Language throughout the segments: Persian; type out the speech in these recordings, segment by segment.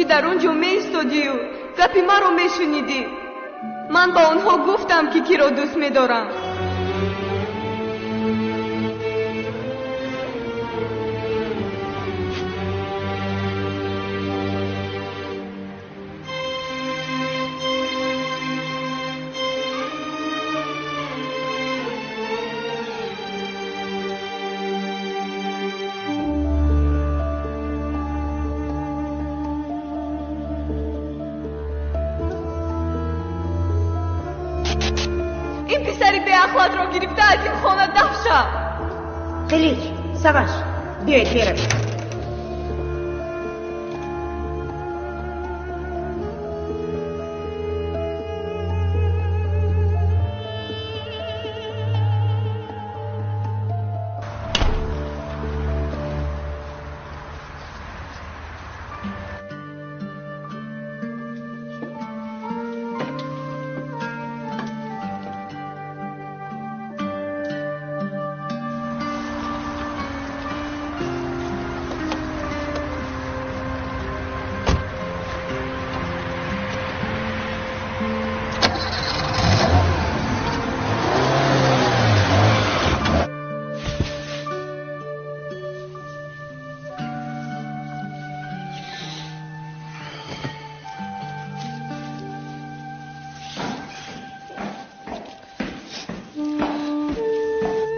که در اونجا می ایستادی و گپی مرا می شنیدی. من با آنها گفتم که کی را دوست می دارم. این پسری به اخلاق را گرفته از این خانه دفع شو. قلیج سواش بیایید بیارم.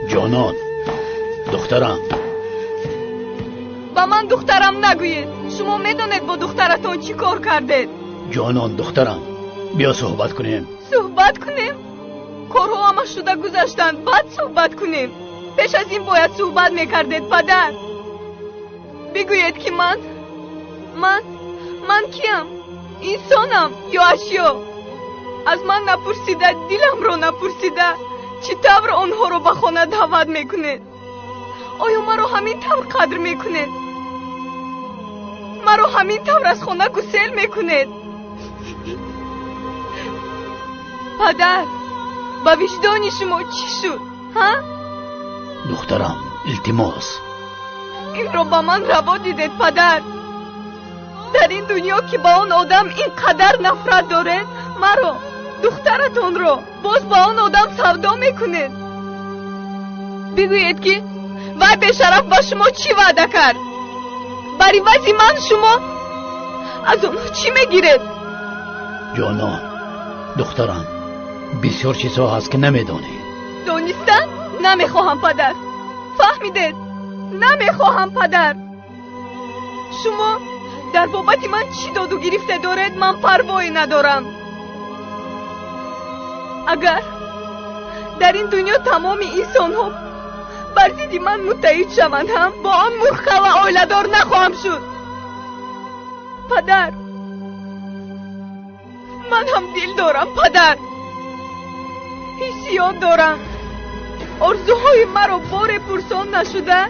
جانان دخترم. با من دخترم نگویید. شما میدونید با دخترتون چی کار کردید. جانان دخترم بیا صحبت کنیم. صحبت کنیم؟ کارها همه شده گذشتن. بعد صحبت کنیم. پیش از این باید صحبت میکردید پدر. بگویید که من کیم؟ انسانم یا اشیا؟ از من نپرسیده، دلم رو نپرسیده چی طور آنها رو به خانه دعوت میکنید؟ آیا مرا همین طور قدر میکنید؟ مرا همین طور از خانه گسیل میکنید؟ پدر با وجدان شما چی شد؟ ها؟ دخترم التماس این رو با من روا دیدید پدر. در این دنیا که با آن آدم این قدر نفرت دارید، مرا دخترتون رو باز با آن آدم سودا میکنید. بگویید که وای به شرف با شما چی وعده کرد؟ بر عوض من شما از اونها چی میگیرید؟ جانان دخترم بسیار چیزها هست که نمیدانی. دانستن؟ نمیخواهم پدر. فهمیدید؟ نمیخواهم پدر. شما در بابت من چی داد و گرفته دارید من پروایی ندارم. اگر در این دنیا تمام انسان ها بر ضد من متحد شوند هم با آن مرخه و آیله‌دار نخواهم شد. پدر من هم دل دارم پدر، حسیات دارم. آرزوهای مرا بار پرسان نشده،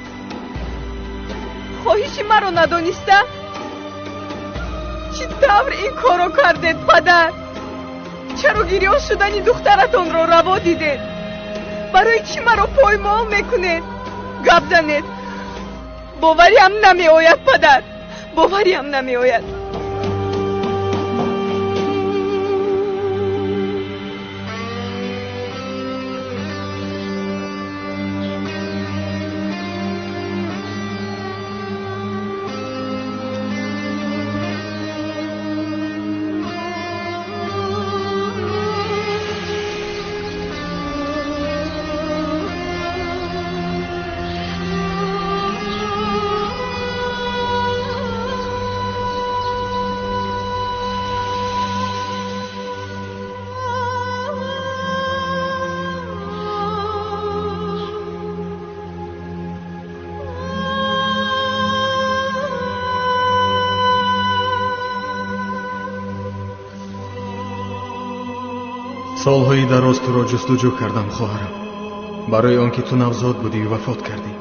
خواهش مرا ندانسته چی طور این کارو کردید پدر؟ چرا گریان شدن دخترتون رو روا دیدید؟ برای چی مرا پایمال میکنید؟ گپ زنید. باوریم نمی آید پدر، باوریم نمی آید. سالهای دراز تو را جستجو کردم خواهرم، برای آنکه تو نوزاد بودی و وفات کردی.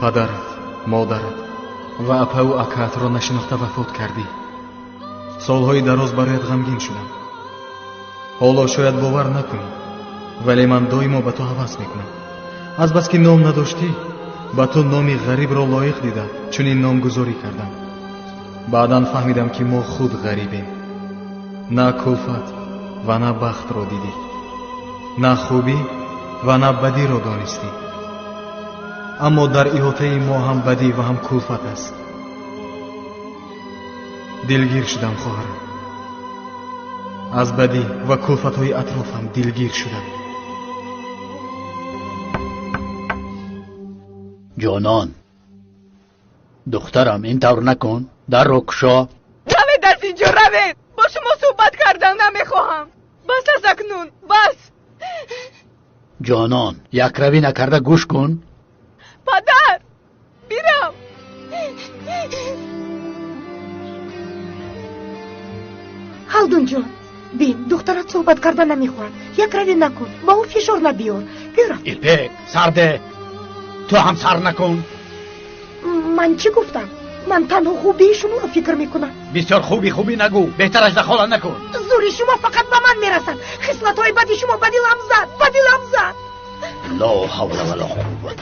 پدرت، مادرت و اپا و اکات را نشناخته وفات کردی. سالهای دراز برایت غمگین شدم. حالا شاید باور نکنی، ولی من دائما به تو هوس میکنم. از بس که نام نداشتی، به تو نامی غریب را لایق دیده چنین نامگذاری کردم. баъдан фаҳмидам ки мо худ ғарибем. на кулфат ва на бахтро дидӣ, на хубӣ ва на бадиро донистӣ. аммо дар иҳотаи мо ҳам бадӣ ва ҳам кулфат аст. дилгир шудам хоҳарам. аз бадӣ ва кулфатҳои атрофам дилгир шудам. جانان دخترم این طور نکن. در رو کشا. روید از اینجا روید. با شما صحبت کردن نمیخواهم. بس از اکنون بس. جانان یک روی نکرده گوش کن. پدر بیرم. халдун ҷон, бин, духтарат суҳбат карда намехоҳад. як равӣ накун, ба ӯ фишор набиёр. биёрам. الپک سرده. تو هم سر نکن. ман чӣ гуфтам? ман танҳо хубии шуморо фикр мекунам. بسیار خوبی نگو. بهترش دخالت نکن. зури шумо фақат ба ман мерасад. хислатҳои бади шумо ба дилам зад, ба дилам зад. لا حول ولا قوة.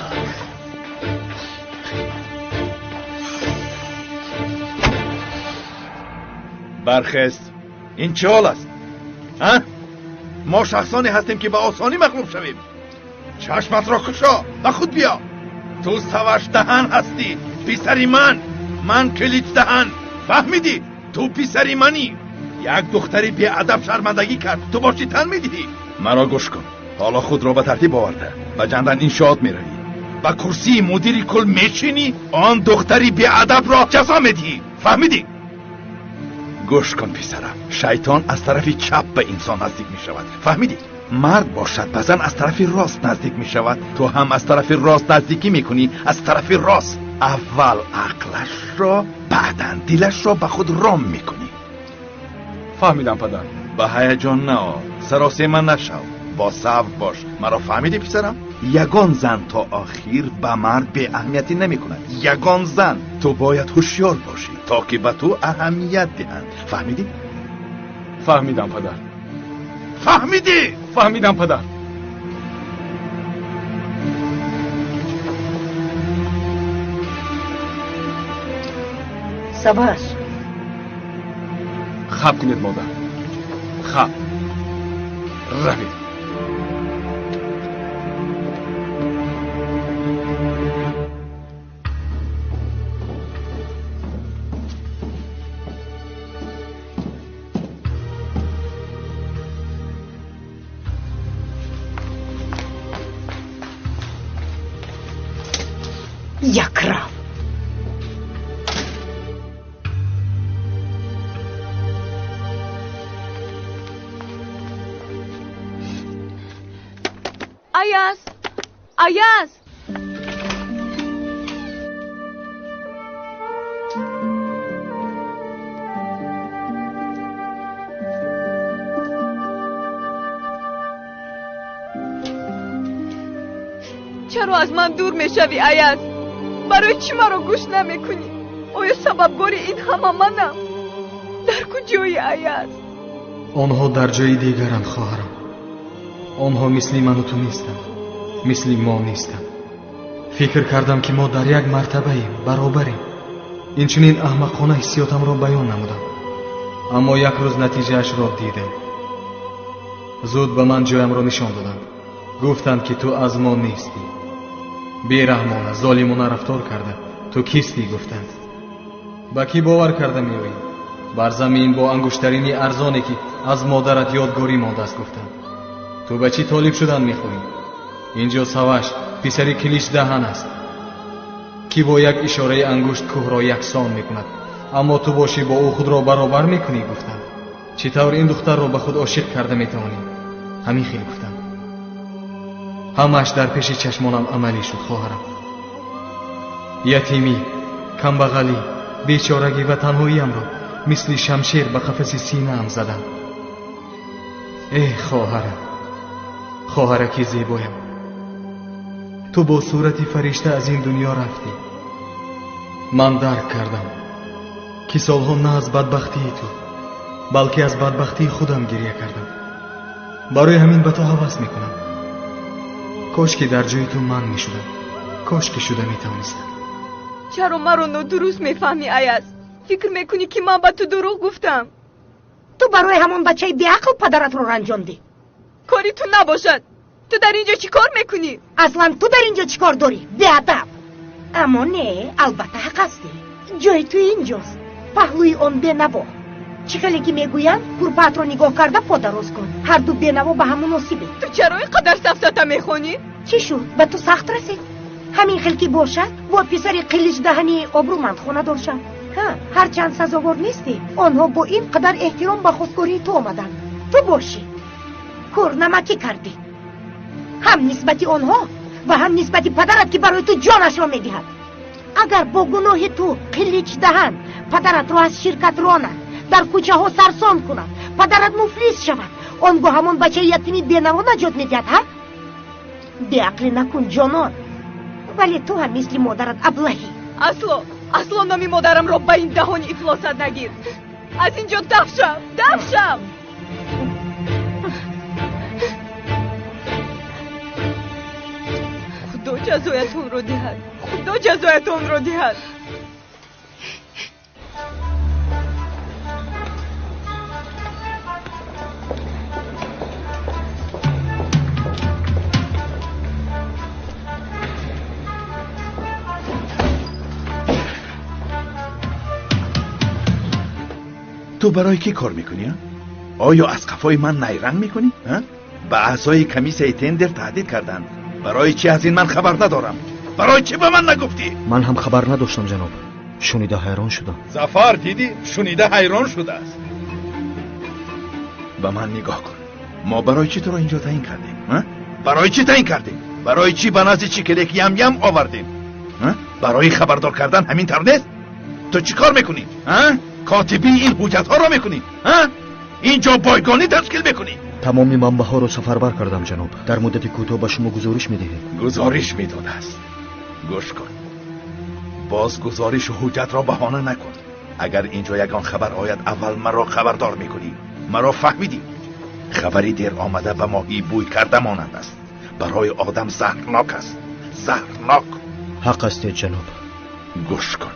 برخست. این چه حال است؟ ها؟ ما شخصانی هستیم که به آسانی مغلوب شویم. چشمت را کشا و خود بیا. تو سوش دهن هستی. پسری من کلیت دهن. فهمیدی؟ تو پسری منی. یک دختری بی ادب شرمندگی کرد. تو باشی تن میدهی. مرا گوش کن. حالا خود را به ترتیب آورده. به جندن انشاءات میروی. با کرسی مدیر کل میشینی. آن دختری بی ادب را جزا میدهی. فهمیدی؟ گوش کن پسرم. شیطان از طرف چپ به انسان نزدیک می شود. فهمیدی؟ مرد باشد به زن از طرف راست نزدیک می شود. تو هم از طرف راست نزدیکی می کنی. از طرف راست. اول عقلش را بعداً دلش را به خود رام می کنی. فهمیدم پدر. به هیجان نه. سراسیمه من نشو. با صبر باش. مرا فهمیدی پسرم؟ یگان زن تا آخر به مرد به اهمیتی نمی کند. یگان زن. تو باید هوشیار باشی تا که به تو اهمیت دهند. فهمیدی؟ فهمیدم پدر. فهمیدی؟ فهمیدم پدر. сабаш. хаб кунед модар. хаб. равед. як рав. Ayaz! Ayaz! چرا از من دور میشوی ایاز؟ برای چی مرا گوش نمیکنی؟ آیا سببگاری این همه منم؟ در کجایی ایاز؟ آنها در جای دیگرند خواهرم. آنها مثل من و تو نیستند. مثل ما نیستند. فکر کردم که ما در یک مرتبه ایم، برابریم. اینچنین احمقانه حسیاتم را بیان نمودم. اما یک روز نتیجهش را دیدم. زود به من جایم را نشان دادند. گفتند که تو از ما نیستی. بیرحمانه، ظالمانه رفتار کرده. تو کیستی گفتند. با کی باور کرده می‌آیی؟ بر زمین با انگشترینی ارزانی که از مادرت یادگاری مانده است گفتند. تو به چی طالب شدن می‌خواهی؟ اینجا سوش پسری کلیش دهن است که با یک اشاره انگشت کوه را یکسان می‌کند. اما تو باشی با او خود را برابر می‌کنی گفتند. چطور این دختر را به خود عاشق کرده می‌توانی؟ همین خیلی گفتند. همش در پیش چشمانم عملی شد خواهرم. یتیمی، کمبغلی، بیچارگی و تنهاییم را مثل شمشیر به قفس سینه‌ام زدم. ای خواهرم، خواهرکی زیبایم، تو با صورت فرشته از این دنیا رفتی. من درک کردم که سالها نه از بدبختی تو بلکه از بدبختی خودم گریه کردم. برای همین به تو هوس میکنم. کاش که در جای تو من میشدم. کاش که شده میتوانستم. چرا مرا نادرست میفهمی ایاز؟ فکر میکنی که من با تو دروغ گفتم؟ تو برای همون بچه بیعقل پدرت رو رنجاندی. کاری تو نباشد. تو در اینجا چی کار میکنی؟ اصلا تو در اینجا چی کار داری؟ بیادب. اما نه، البته حق هستی. جای تو اینجاست، پهلوی اون بینوا. چی خیلی که میگوین کورپات رو نگاه کرده پا درست کن. هر دو بینوا به همون نصیبه. تو چرا اینقدر سفسطه میخونی؟ چی شد؟ به تو سخت رسید؟ همین خلکی باشد با پسری قلیج دهنی آبرومند خونه داشت. هر چند سزاوار نیستی. آنها با این قدر احترام به خودکاری تو آمدن. تو باشی کور نمکی کردی، هم نسبتی آنها و هم نسبتی پدرت که برای تو جانش را میدهد. اگر با گناه تو قلیج دهن پدرت را از شرکت رانند، در کوچه ها سرسام کنند، پدرت مفلس شود، آنگاه همون بچه یتیمی بینوا نجات میدهد. بیعقلی نکن جانان. ولی تو هم مثل مادرت ابلهی. اصلا نامی مادرم را به این دهان افلاست نگیر. از اینجا دفع شو. خدا جزایتون رو دهد. تو برای کی کار میکنی؟ آیا از قفای من نیرنگ میکنی؟ به اعضای کمیس ایتندر تهدید کردند. برای چی از این من خبر ندارم؟ برای چی به من نگفتی؟ من هم خبر نداشتم جناب. شنیده حیران شدم. ظفر دیدی؟ شنیده حیران شده است. به من نگاه کن. ما برای چی تو رو اینجا تعیین کردیم؟ برای چی تعیین کردیم؟ برای چی به نزد چیکلک یم آوردیم؟ برای خبردار کردن همین طور نیست؟ تو چی کار میکنی؟ کاتبی این حجت ها را میکنی؟ اینجا بایگانی تشکیل میکنی؟ تمامی منبع ها رو سفربر کردم جناب. در مدت کوتاه به شما گزارش میدهیم. گزارش میداده است. گوش کن. باز گزارش و حجت را بهانه نکن. اگر اینجا یگان خبر آید اول مرا خبردار میکنی. مرا فهمیدی؟ خبری دیر آمده به ماهی بوی کرده مانند است. برای آدم زهرناک است. زهرناک. حق استید جناب. گوش کن.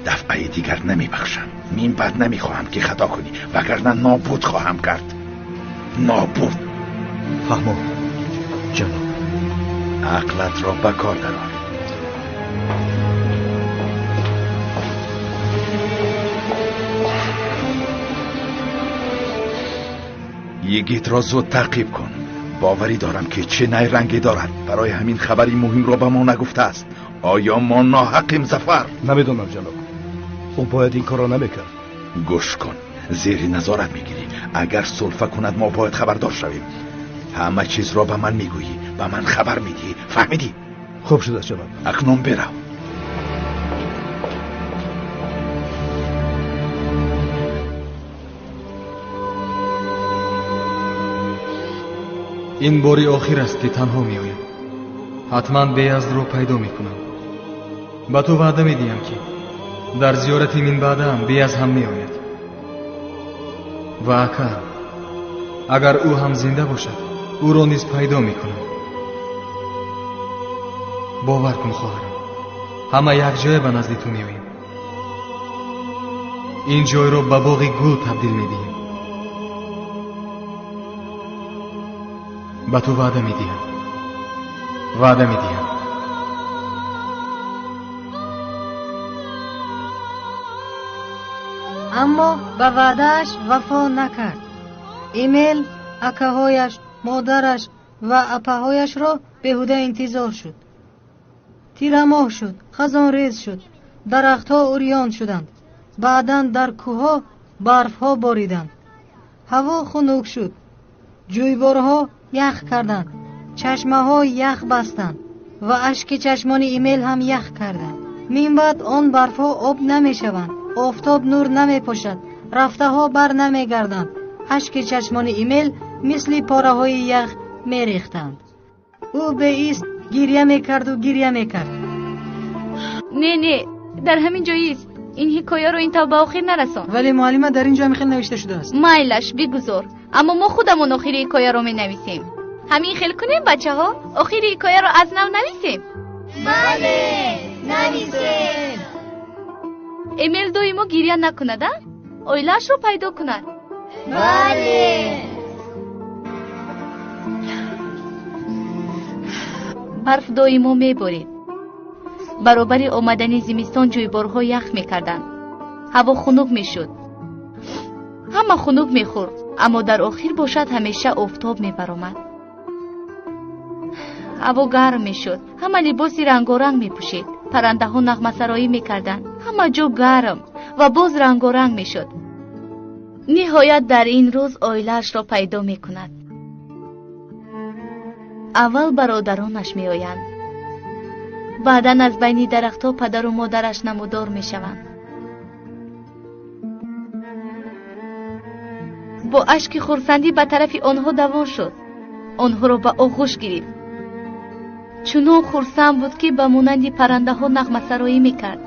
دفعه دیگر نمیبخشم. من بعد نمیخواهم که خطا کنی، وگرنه نابود خواهم کرد. نابود. فهمو جناب. عقلت را به کار درآر. یگیت را زود تعقیب کن. باوری دارم که چه نیرنگی دارد. برای همین خبری مهم را به ما نگفته است. آیا ما ناحقیم ظفر؟ نمیدونم جناب. او باید این کار را نمیکرد. گوش کن. زیر نظارت میگیری. اگر سلفه کند ما باید خبردار شویم. همه چیز را به من میگویی، به من خبر میدی. فهمیدی؟ خوب شده جناب. اکنون برو. این باری آخر است که تنها میآیم. حتما بیازد رو پیدا میکنم. با تو وعده میدیم که در زیارتی من بعد هم بیازد هم میآید. و اگر او هم زنده باشد او را نیز پیدا میکنم. باور کن خواهرم، همه یک جای به نزد تو میآییم. این جای را به باغ گل تبدیل میدهیم. به تو وعده میدیم. اما به وعده‌اش وفا نکرد. ایمیل اکهایش، مادرش و اپهایش را بیهوده انتظار شد. تیر ماه شد، خزان ریز شد، درختها اوریان شدند. بعداً در کوهها برفها باریدند. هوا خنک شد. جویبارها یخ کردند. چشمه ها یخ بستند و اشک چشمان ایمیل هم یخ کردند. من بعد آن برفها آب نمی شوند. آفتاب نور نمی پاشد. رفته ها بر نمی گردند. اشک چشمان ایمیل مثل پاره های یخ می ریختند. او به ایست گریه می کرد و گریه می کرد. نه در همین جاییست. این حکایه رو این تا به آخر نرسان. ولی معلمه در اینجا میخواد نوشته شده است. مایلش بگذار. اما ما خودمون آخر حکایه رو می نویسیم. همین خیل کنیم بچه ها. آخر حکایه رو از نو نویسیم. بله نویسیم. ایمیل دویمو گریه نکند اویلش رو پیدا کند. بله. برف دویمو میبارید. برابر آمدن زمستان جویبارها یخ میکردند. هوا خنک میشد. همه خنک میخورد، اما در آخر باشد همیشه آفتاب میبرآمد. هوا گرم میشد. همه لباسی رنگارنگ میپوشید. پرنده ها نغمه سرایی میکردند. همه جا گرم و باز رنگارنگ میشد. نهایت در این روز آیلش را پیدا میکند. اول برادرانش میآیند. بعدا از بین درختها پدر و مادرش نمودار میشوند. با اشک خرسندی به طرف آنها دوان شد. آنها را به آغوش گرفت. چنان خرسند بود که به مانند پرنده ها نغمه سرایی میکرد.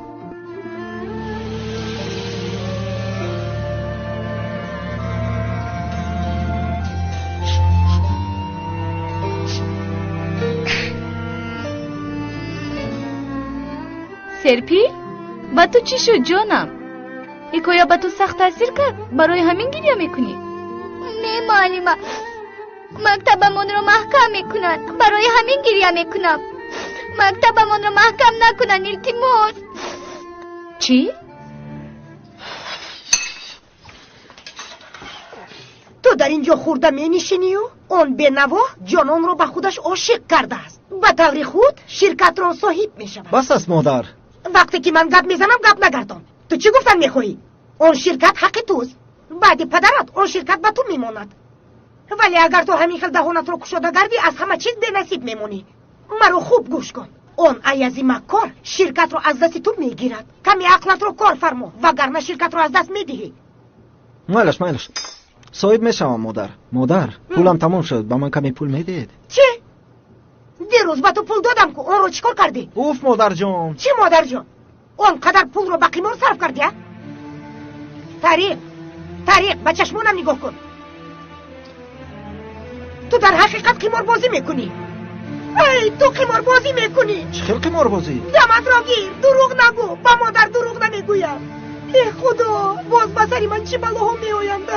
سرپی؟ با تو چی شد جانم؟ حکایه با تو سخت تاثیر کرد؟ برای همین گریه میکنی؟ نه معلمه، مکتبمون رو محکم میکنن، برای همین گریه میکنم. مکتبمون رو محکم نکنن التماس. چی؟ تو در اینجا خورده می نشینی و اون به نوا جانان رو به خودش عاشق کرده است. به طور خود شرکت را صاحب می شود. بس است مادر. وقتی که من گپ میزنم گپ نگردان. تو چی گفتن میخوایی؟ اون شرکت حق توست. بعد پدرت اون شرکت به تو میماند. ولی اگر تو همین خیل دهانت رو کشاده گردی از همه چیز به نصیب میمونی. مرا خوب گوش کن. اون ایازی مکار شرکت رو از دست تو میگیرد. کمی عقلت رو کار فرما وگرنه شرکت رو از دست میدهی. مالش صاحب میشم مادر پولم تمام شد. با من کمی پول میدید؟ چی؟ دیروز با تو پول دادم که اون رو چیکار کردی؟ اوف مادر جان. چی مادر جان؟ اون قدر پول رو به قمار صرف کردی؟ طریق به چشمونم نگاه کن. تو در حقیقت قمار بازی میکنی. ای تو قمار بازی میکنی. چه خیلی قمار بازی؟ دمت را گیر. دروغ نگو. با مادر دروغ نمیگویم. ای خدا، باز به سر من چه بلاها میآینده.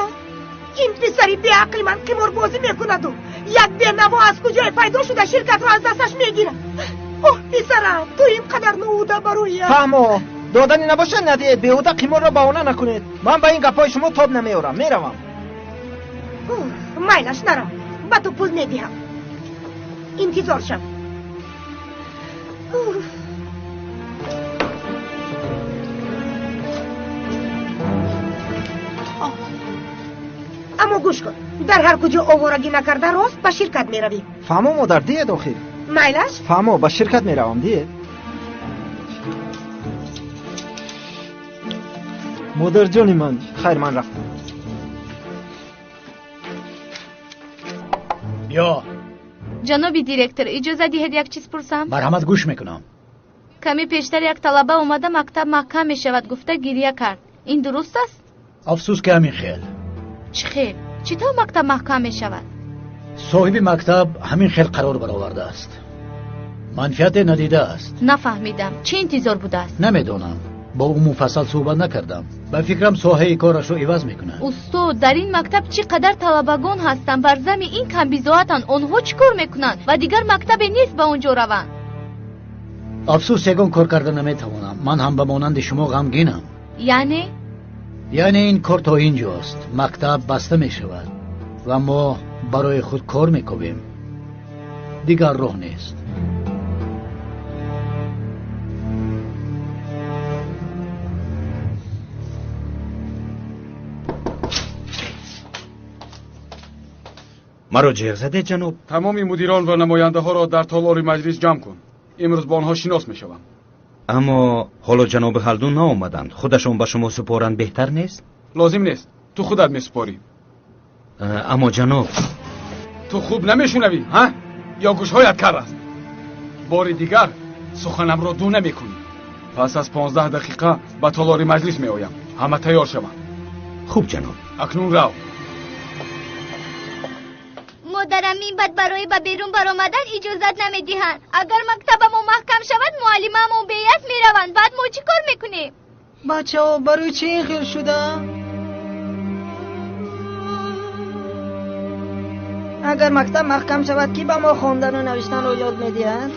این پسری بی عقل من قمار بازی میکند و یک بینوا از کجای پیدا شده شرکت رو از دستش میگیره. اوه پسرم، تو اینقدر نوده برایم. فهمو دادنی نباشه ندید. بیهوده قمار را بهانه نکنید. من با این گپای شما تاب نمیارم. میروم. میلش نرم. با تو پول میدهم. انتظار شم. اما گوش کن، در هر کجا آوارگی نکرده راست به شرکت میروی. فهمو مادر دید آخر. میلش؟ فهمو به شرکت میروم دید. مادر جانی من خیر من رفتم. بیا. جناب دیرکتور اجازه دهید یک چیز پرسم؟ مرحمت گوش میکنم. کمی پیشتر یک طلبه اومده مکتب محکم میشود گفته گریه کرد. این درست است؟ افسوس که همین خیل. چه خیل؟ چطور مکتب محکم میشود؟ صاحب مکتب همین خیل قرار برآورده است. منفیت ندیده است. نفهمیدم. چه انتظار بوده است؟ نمیدونم. با او مفصل صحبت نکردم. به فکرم ساحه کارش رو عوض میکنه. استاد در این مکتب چقدر طلبگان هستند بر ضمن این کم بی‌ضاعتن. آنها چیکار میکنند و دیگر مکتب نیست به اونجا روند. افسوس یگان کار کردن نمیتوانم. من هم به مانند شما غمگینم. یعنی این کار تا اینجاست. مکتب بسته میشود و ما برای خود کار میکنیم. دیگر راه نیست. مرا جیغ زده جناب. تمام مدیران و نماینده ها را در تالار مجلس جمع کن. امروز با آنها شناس می شوم. اما حالا جناب خلدون نآمدند. خودشون به شما سپارند بهتر نیست؟ لازم نیست. تو خودت می سپاری. اما جناب تو خوب نمیشنوی ها؟ یا گوشهایت کر است؟ بار دیگر سخنم را دو نمی کنی. پس از 15 دقیقه به تالار مجلس می آیم. همه تیار شوند. خوب جناب. اکنون رو. مادرم این بد برای به بیرون برآمدن اجازت نمیدهند. اگر مکتبمو محکم شود معلممو بیعت میروند. بعد ما چی کار میکنیم؟ بچه ها برای چی این خیل شدن؟ اگر مکتب محکم شود کی به ما خواندن و نوشتن رو یاد میدهند؟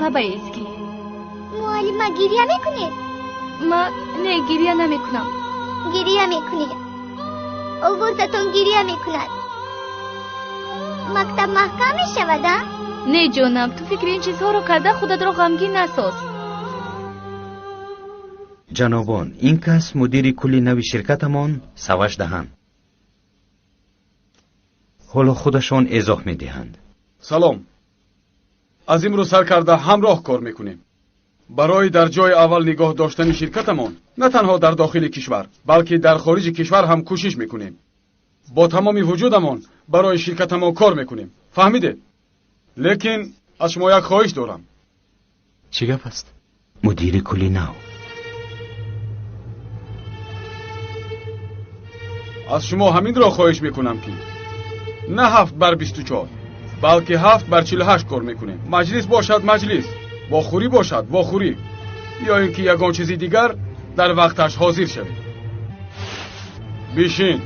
لبایسکی معلم گریه میکنید؟ ما نه گریه نمیکنم. گریه میکنید. آوازتون گریه میکند. مکتب محکم میشود؟ نه جانم، تو فکر این چیزها رو کرده خودت رو غمگین نساز. جنابان، این کس مدیر کلی نوی شرکتمان سوش دهند. حالا خودشان ایضاح میدهند. سلام. از امروز سر کرده همراه کار میکنیم. برای در جای اول نگاه داشتن شرکتمان نه تنها در داخل کشور بلکه در خارج کشور هم کوشش میکنیم. با تمام وجودمان برای شرکتمان کار میکنیم. فهمیده؟ لیکن از شما یک خواهش دارم. چی گپ است؟ مدیر کلی نو. از شما همین را خواهش میکنم که نه 7/24 بلکه 7/48 کار میکنیم. مجلس باشد مجلس، واخوری باشد واخوری، یا اینکه یگان چیزی دیگر در وقتش حاضر شوید. بیشین.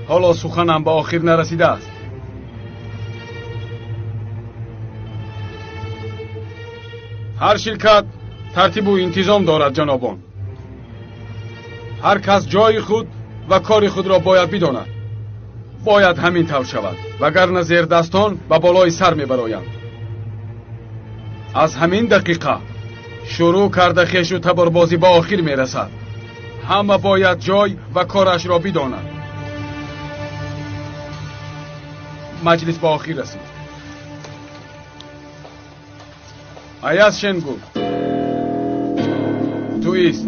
حالا سخنم به آخر نرسیده است. هر شرکت ترتیب و انتظام دارد جنابان. هر کس جای خود و کار خود را باید بداند. باید همین طور شود وگرنه زیر دستان به بالای سر میبرایند. از همین دقیقه شروع کرده خویش و تبربازی به آخر میرسد. همه باید جای و کارش را بداند. مجلس به آخر رسید. ایاز شنگو تو ایست.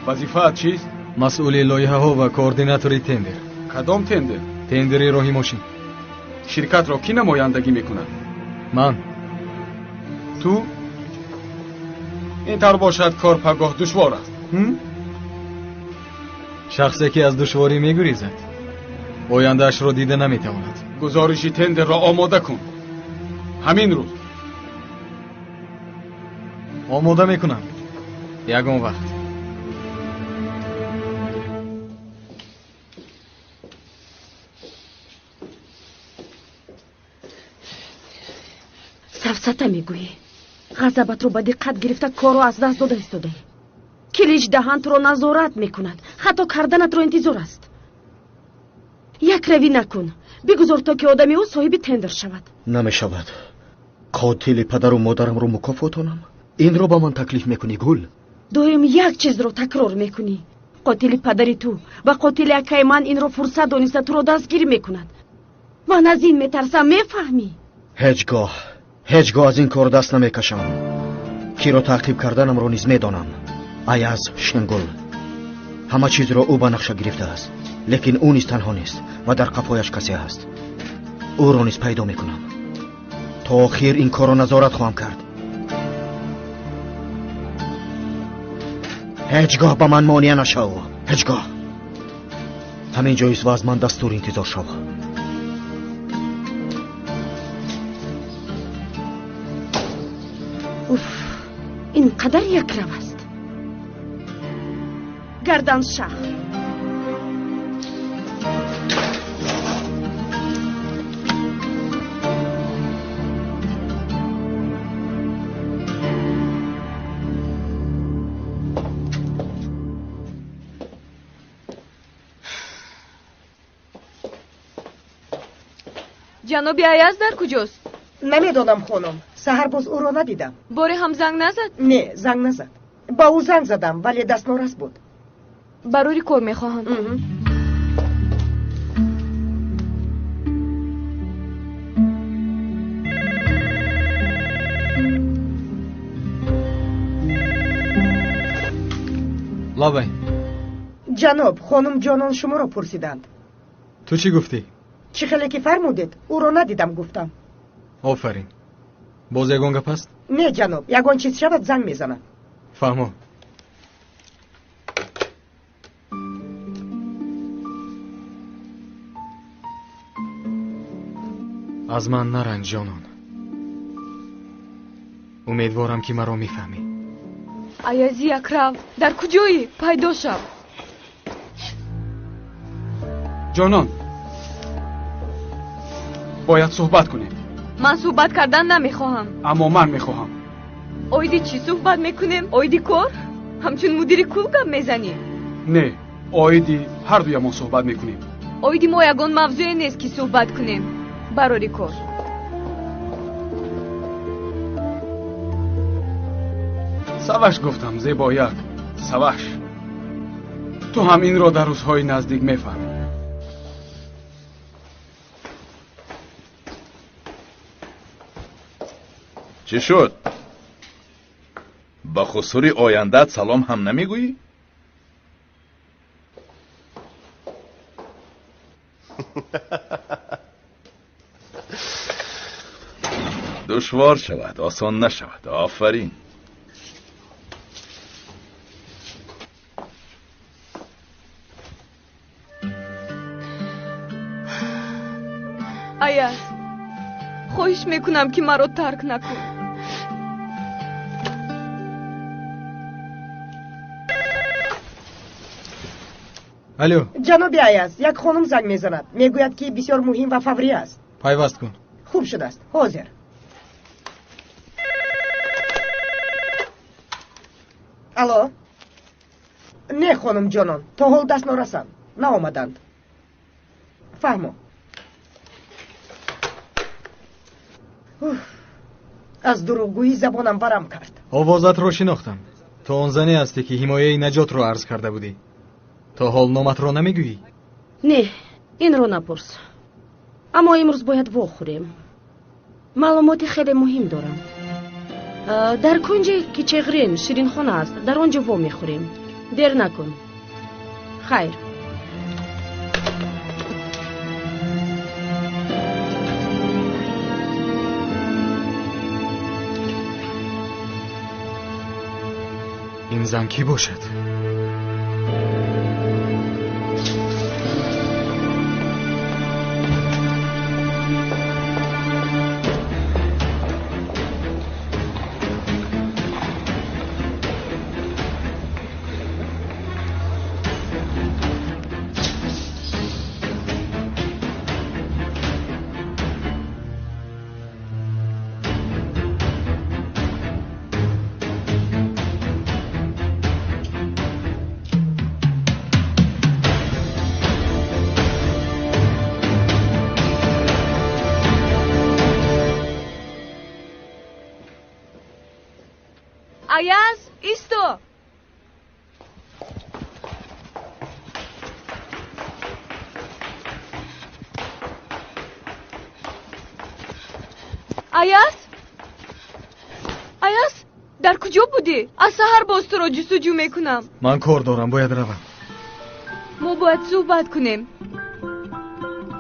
وظیفه‌ات چیست؟ مسئول لایحه ها و کوردیناتوری تندر. کدام تندر؟ تندری راهی ماشین. شرکت را کی نمایندگی میکند؟ من. تو؟ این طور باشد کار پگاه دشوار است. شخصی که از دشواری میگریزد آینده‌اش را دیده نمیتواند. گزارش تندر را آماده کن. همین روز. آماده میکنم. یگان وقت. سفسطه میگویی. غضبت رو با دقت گرفته کارو از دست داده ایستاده. کلیج دهانت رو نظارت میکند. خطا کردنت رو انتظار است. یک روی نکن. بگذار تا که آدمی او صاحب تندر شود. نمیشود. قاتل پدر و مادرم رو مکافاتونم. این رو با من تکلیف میکنی گل؟ دائم یک چیز رو تکرار میکنی. قاتل پدری تو و قاتل اکای من این رو فرصت دانسته تو رو دستگیر میکند. من از این میترسم. میفهمی؟ هیچگاه از این کار دست نمیکشم. کی رو تعقیب کردنم رو نیز میدانم. ایاز شنگل. همه چیز رو او به نقشه گرفته است. لیکن او نیز تنها نیست و در قفایش کسی هست. او رو نیز پیدا میکنم. تا آخر این کار رو نظارت خواهم کرد. هیچگاه به من مانع نشو. هیچگاه. همین جایست و از من دستور انتظار شو. اوف، این قدر یک رو است. گردن شاه. جناب ایاز در کجاست؟ نمیدونم خانم. سحر باز او را ندیدم. باره هم زنگ نزد؟ نه زنگ نزد. با او زنگ زدم ولی دست نورس بود. بروری کار میخواهم. لابای جناب خانم جانان شما را پرسیدند. تو چی گفتی؟ چی خیلی که فرمودید او را ندیدم گفتم. آفرین. باز یگان گپ است؟ نه جناب یگان چیز شود زنگ میزنم. فهمو. از من نرنج جانان. امیدوارم که مرا میفهمی. аязи акрам дар куҷоӣ пайдо шав. جانان باید صحبت کنیم. ман суҳбат кардан намехоҳам. اما من میخواهم. оиди чӣ суҳбат мекунем? оиди кор? ҳамчун мудири кул гап мезанӣ? не оиди ҳар дуямон صحبت میکنیم. оиди мо ягон мавзӯе нест ки суҳбат кунем. барори кор. سوش گفتم زیبایک سوش. تو هم این را در روزهای نزدیک میفهمی. چی شد؟ با خسوری آیندت سلام هم نمیگویی؟ دشوار شود آسان نشود. آفرین. аяз хоҳиш мекунам ки маро тарк накун. алло جناب аяз یک خانم زنگ میزند میگوید که بسیار مهم و فوری است. پیوست کن. خوب شده است. حاضر. الو نه خانم جانان تا حال دست نرسند نآمدند. فهمو. از دروغگویی زبانم ورم کرد. آوازت را شناختم. تو آن زنی هستی که حمایه نجات رو عرض کرده بودی. تا حال نامت را نمیگویی؟ نه این رو نپرس. اما امروز باید واخوریم. معلومات خیلی مهم دارم. در کنج کیچغرین شیرین خانه است. در آنجا وا میخوریم. دیر نکن. خیر. این زن کی باشد؟ аяз исто. аяз дар куҷо будӣ? аз саҳар боз туро ҷустуҷӯ мекунам. ман кор дорам бояд равам. мо бояд суҳбат кунем.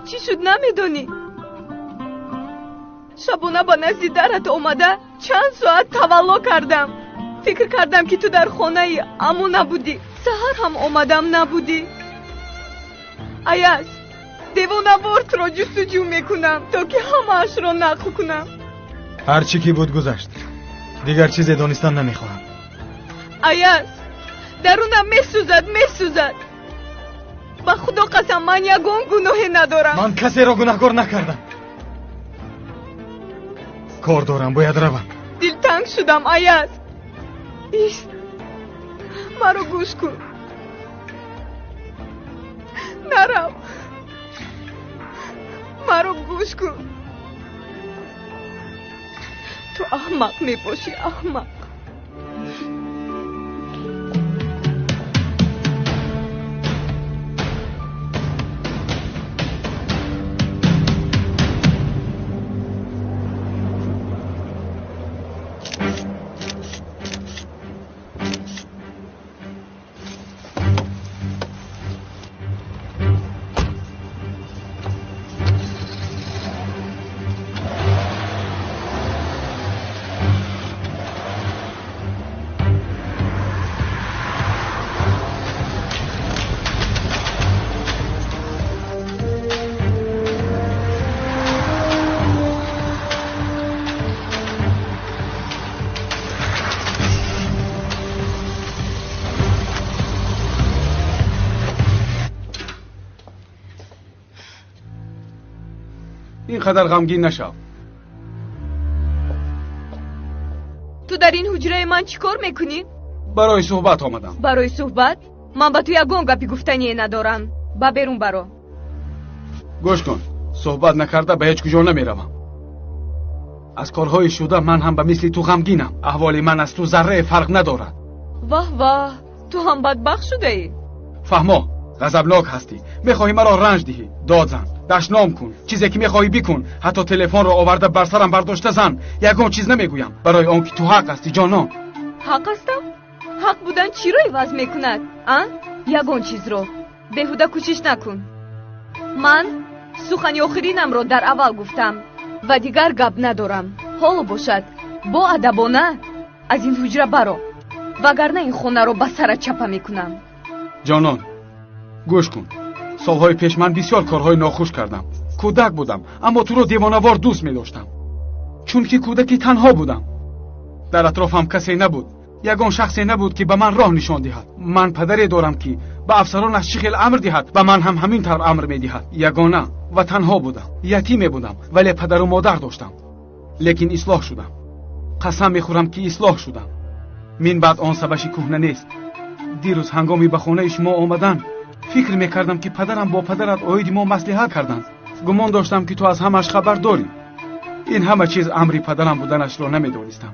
чӣ шуд намедонӣ? шабона ба назди дарат омада чанд соат тавалло кардам. фикр кардам ки ту дар хонаи аммо набудӣ. саҳар ҳам омадам набудӣ. аяз девонавор туро ҷустуҷӯ мекунам то ки ҳамаашро нақл кунам. ҳар чӣ ки буд гузашт. дигар чизе донистан намехоҳам. аяз дарунам месӯзад. ба худо қасам ман ягон гуноҳе надорам. ман касеро гунаҳкор накардам. кор дорам бояд равам. дилтанг шудам аяз. ист маро гӯш кун. нарав. маро гӯш кун. ту аҳмақ мебошӣ аҳмақ. اینقدر غمگین نشو. تو در این حجره من چیکار میکنی؟ برای صحبت آمدم. برای صحبت؟ من با تو یگان گپی گفتنی ندارم. با بیرون برو. گوش کن. صحبت نکرده به هیچ کجا نمیروم. از کارهای شده من هم به مثل تو غمگینم. احوال من از تو ذره فرق ندارد. واه واه، تو هم بدبخت شده ای. فهما، غضبناک هستی. میخواهی مرا رنج دهی. داد زن، دشنام کن. چیزی که میخواهی بکن. حتی تلفن را آورده بر سرم برداشته زن. یگان چیز نمیگویم برای آنکه تو حق هستی جانان. حق هستم؟ حق بودن چی رو عوض میکند؟ یگان چیز رو بهوده کوشش نکن. من سخن آخرینم رو در اول گفتم و دیگر گپ ندارم. حالا باشد با ادبانه از این حجره برو، وگرنه این خانه رو به سرت چپه میکنم. جانان گوش کن. سالهای پیش من بسیار کارهای ناخوش کردم. کودک بودم اما تو رو دیوانه‌وار دوست می‌داشتم. چون که کودکی تنها بودم. در اطرافم کسی نبود. یگان شخصی نبود که به من راه نشان دهد. من پدری دارم که به افسرانش چه خیل امر دهد و من هم همین طور امر میدهد. یگانه و تنها بودم. یتیم بودم ولی پدر و مادر داشتم. لیکن اصلاح شدم. قسم میخورم که اصلاح شدم. من بعد آن سبشی کهنه نیست. دیروز هنگامی به خانه شما آمدن فکر میکردم که پدرم با پدرت آید ما مصلحت کردند. گمان داشتم که تو از همش خبر داری. این همه چیز امری پدرم بودنش را نمیدانستم.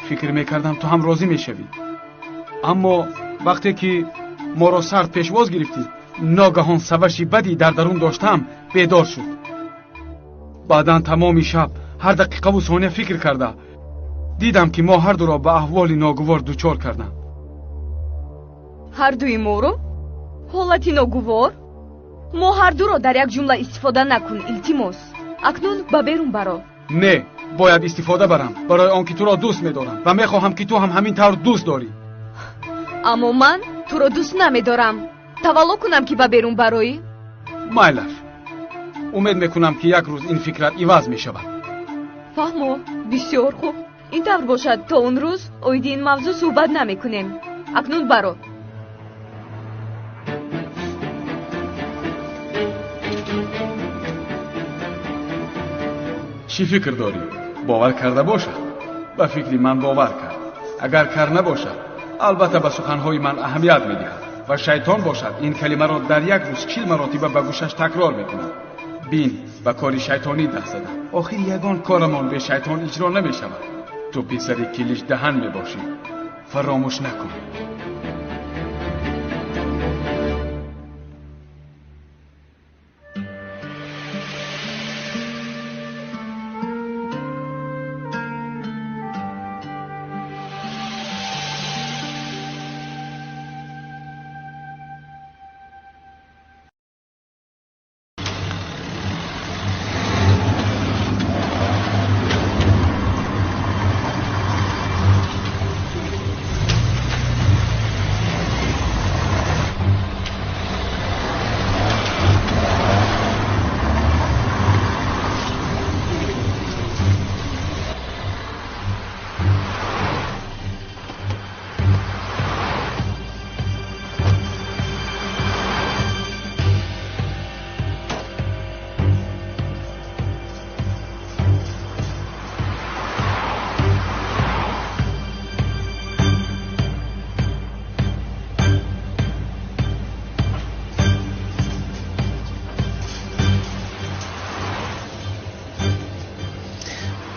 فکر میکردم تو هم راضی میشوی. اما وقتی که ما را سرد پیشواز گرفتی ناگهان سوشی بدی در درون داشتم بیدار شد. بعداً تمام شب هر دقیقه و ثانیه فکر کرده دیدم که ما هر دو را به احوال ناگوار دچار کردم. هر دوی ما رو؟ حالتی ناگوار؟ ما هر دو را در یک جمله استفاده نکن التماس. اکنون به بیرون برو. نه، باید استفاده برم برای آنکه تو را دوست می‌دارم و می‌خواهم که تو هم همین طور دوست داری. اما من تو را دوست نمی‌دارم. تولا کنم که به بیرون بروی؟ مایلش. امید میکنم که یک روز این فکرت عوض می‌شود. فهمو، بسیار خوب. این طور باشد تا اون روز اوید این موضوع صحبت نمی‌کنیم. اکنون برو. چی فکر داری؟ باور کرده باشد؟ به فکری من باور کرد. اگر کار نباشد البته به سخنهای من اهمیت میدهد و شیطان باشد این کلمه را در یک روز 40 مرتبه به گوشش تکرار میکند. بین به کاری شیطانی دست زدم. آخر یگان کارمان به شیطان اجرا نمیشود. تو پسری کلیش دهن میباشی. فراموش نکن.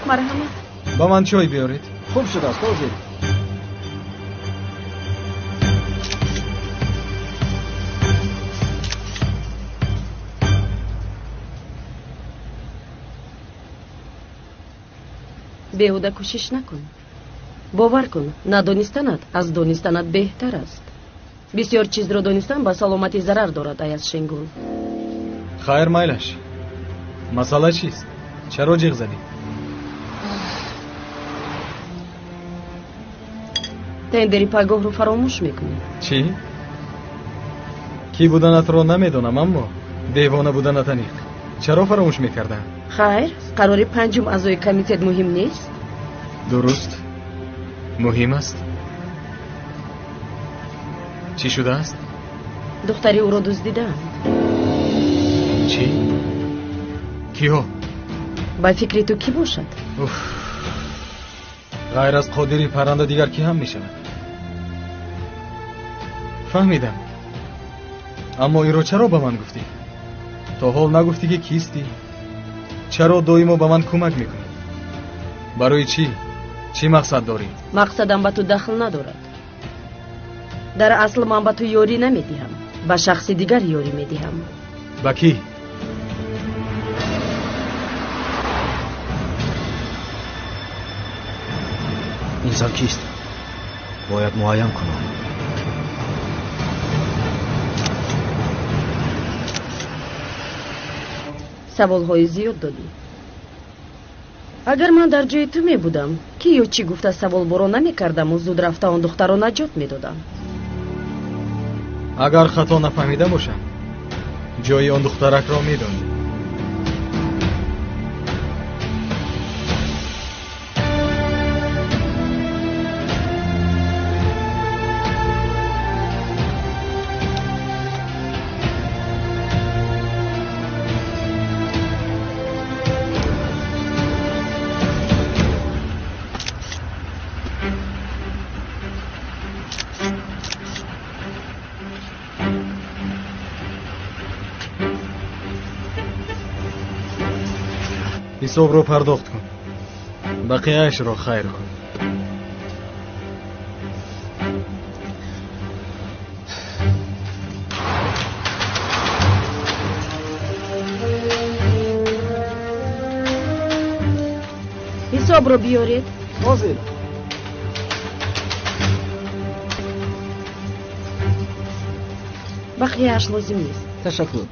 مرحمت. با من چای بیارید. خوب شد است تازه. بیهوده کوشش نکن. باور کن ندانستنت از دانستنت بهتر است. بسیار چیز را دانستن با سلامتی ضرر دارد ایاز شنگول. خیر مایلش. مسئله چیست؟ چرا جیغ زدی؟ تندری پگاه رو فراموش میکنی. چی؟ کی بودنت رو نمیدونم اما دیوانه بودنت نیست. چرا فراموش میکردن؟ خیر قراری 5 اعضای کمیته مهم نیست؟ درست مهم است. چی شده است؟ دختری او را دزدیدند. چی؟ کیو؟ با فکری تو کی باشد؟ غیر از قادری پرنده دیگر کی هم می شود؟ فهمیدم. اما ای رو چرا به من گفتی؟ تا حال نگفتی که کیستی؟ چرا دویمو به من کمک میکنی؟ برای چی؟ چی مقصد داری؟ مقصدم به تو دخل ندارد. در اصل من به تو یاری نمیدهم، به شخص دیگر یاری میدهم. با کی؟ اینسان کیست؟ باید معاین کنم. سوالهای زیاد دادی. اگر من در جای تو می بودم کی یا چی گفته سوال برو نمی کردم و زود رفته آن دختر را نجات می دادم. اگر خطا نفهمیده باشم جای آن دخترک را می دانی. حساب رو پرداخت کن. بقیه‌اش رو خیر کن. حساب رو بیارید. حاضر. بقیه‌اش لازم نیست. تشکر.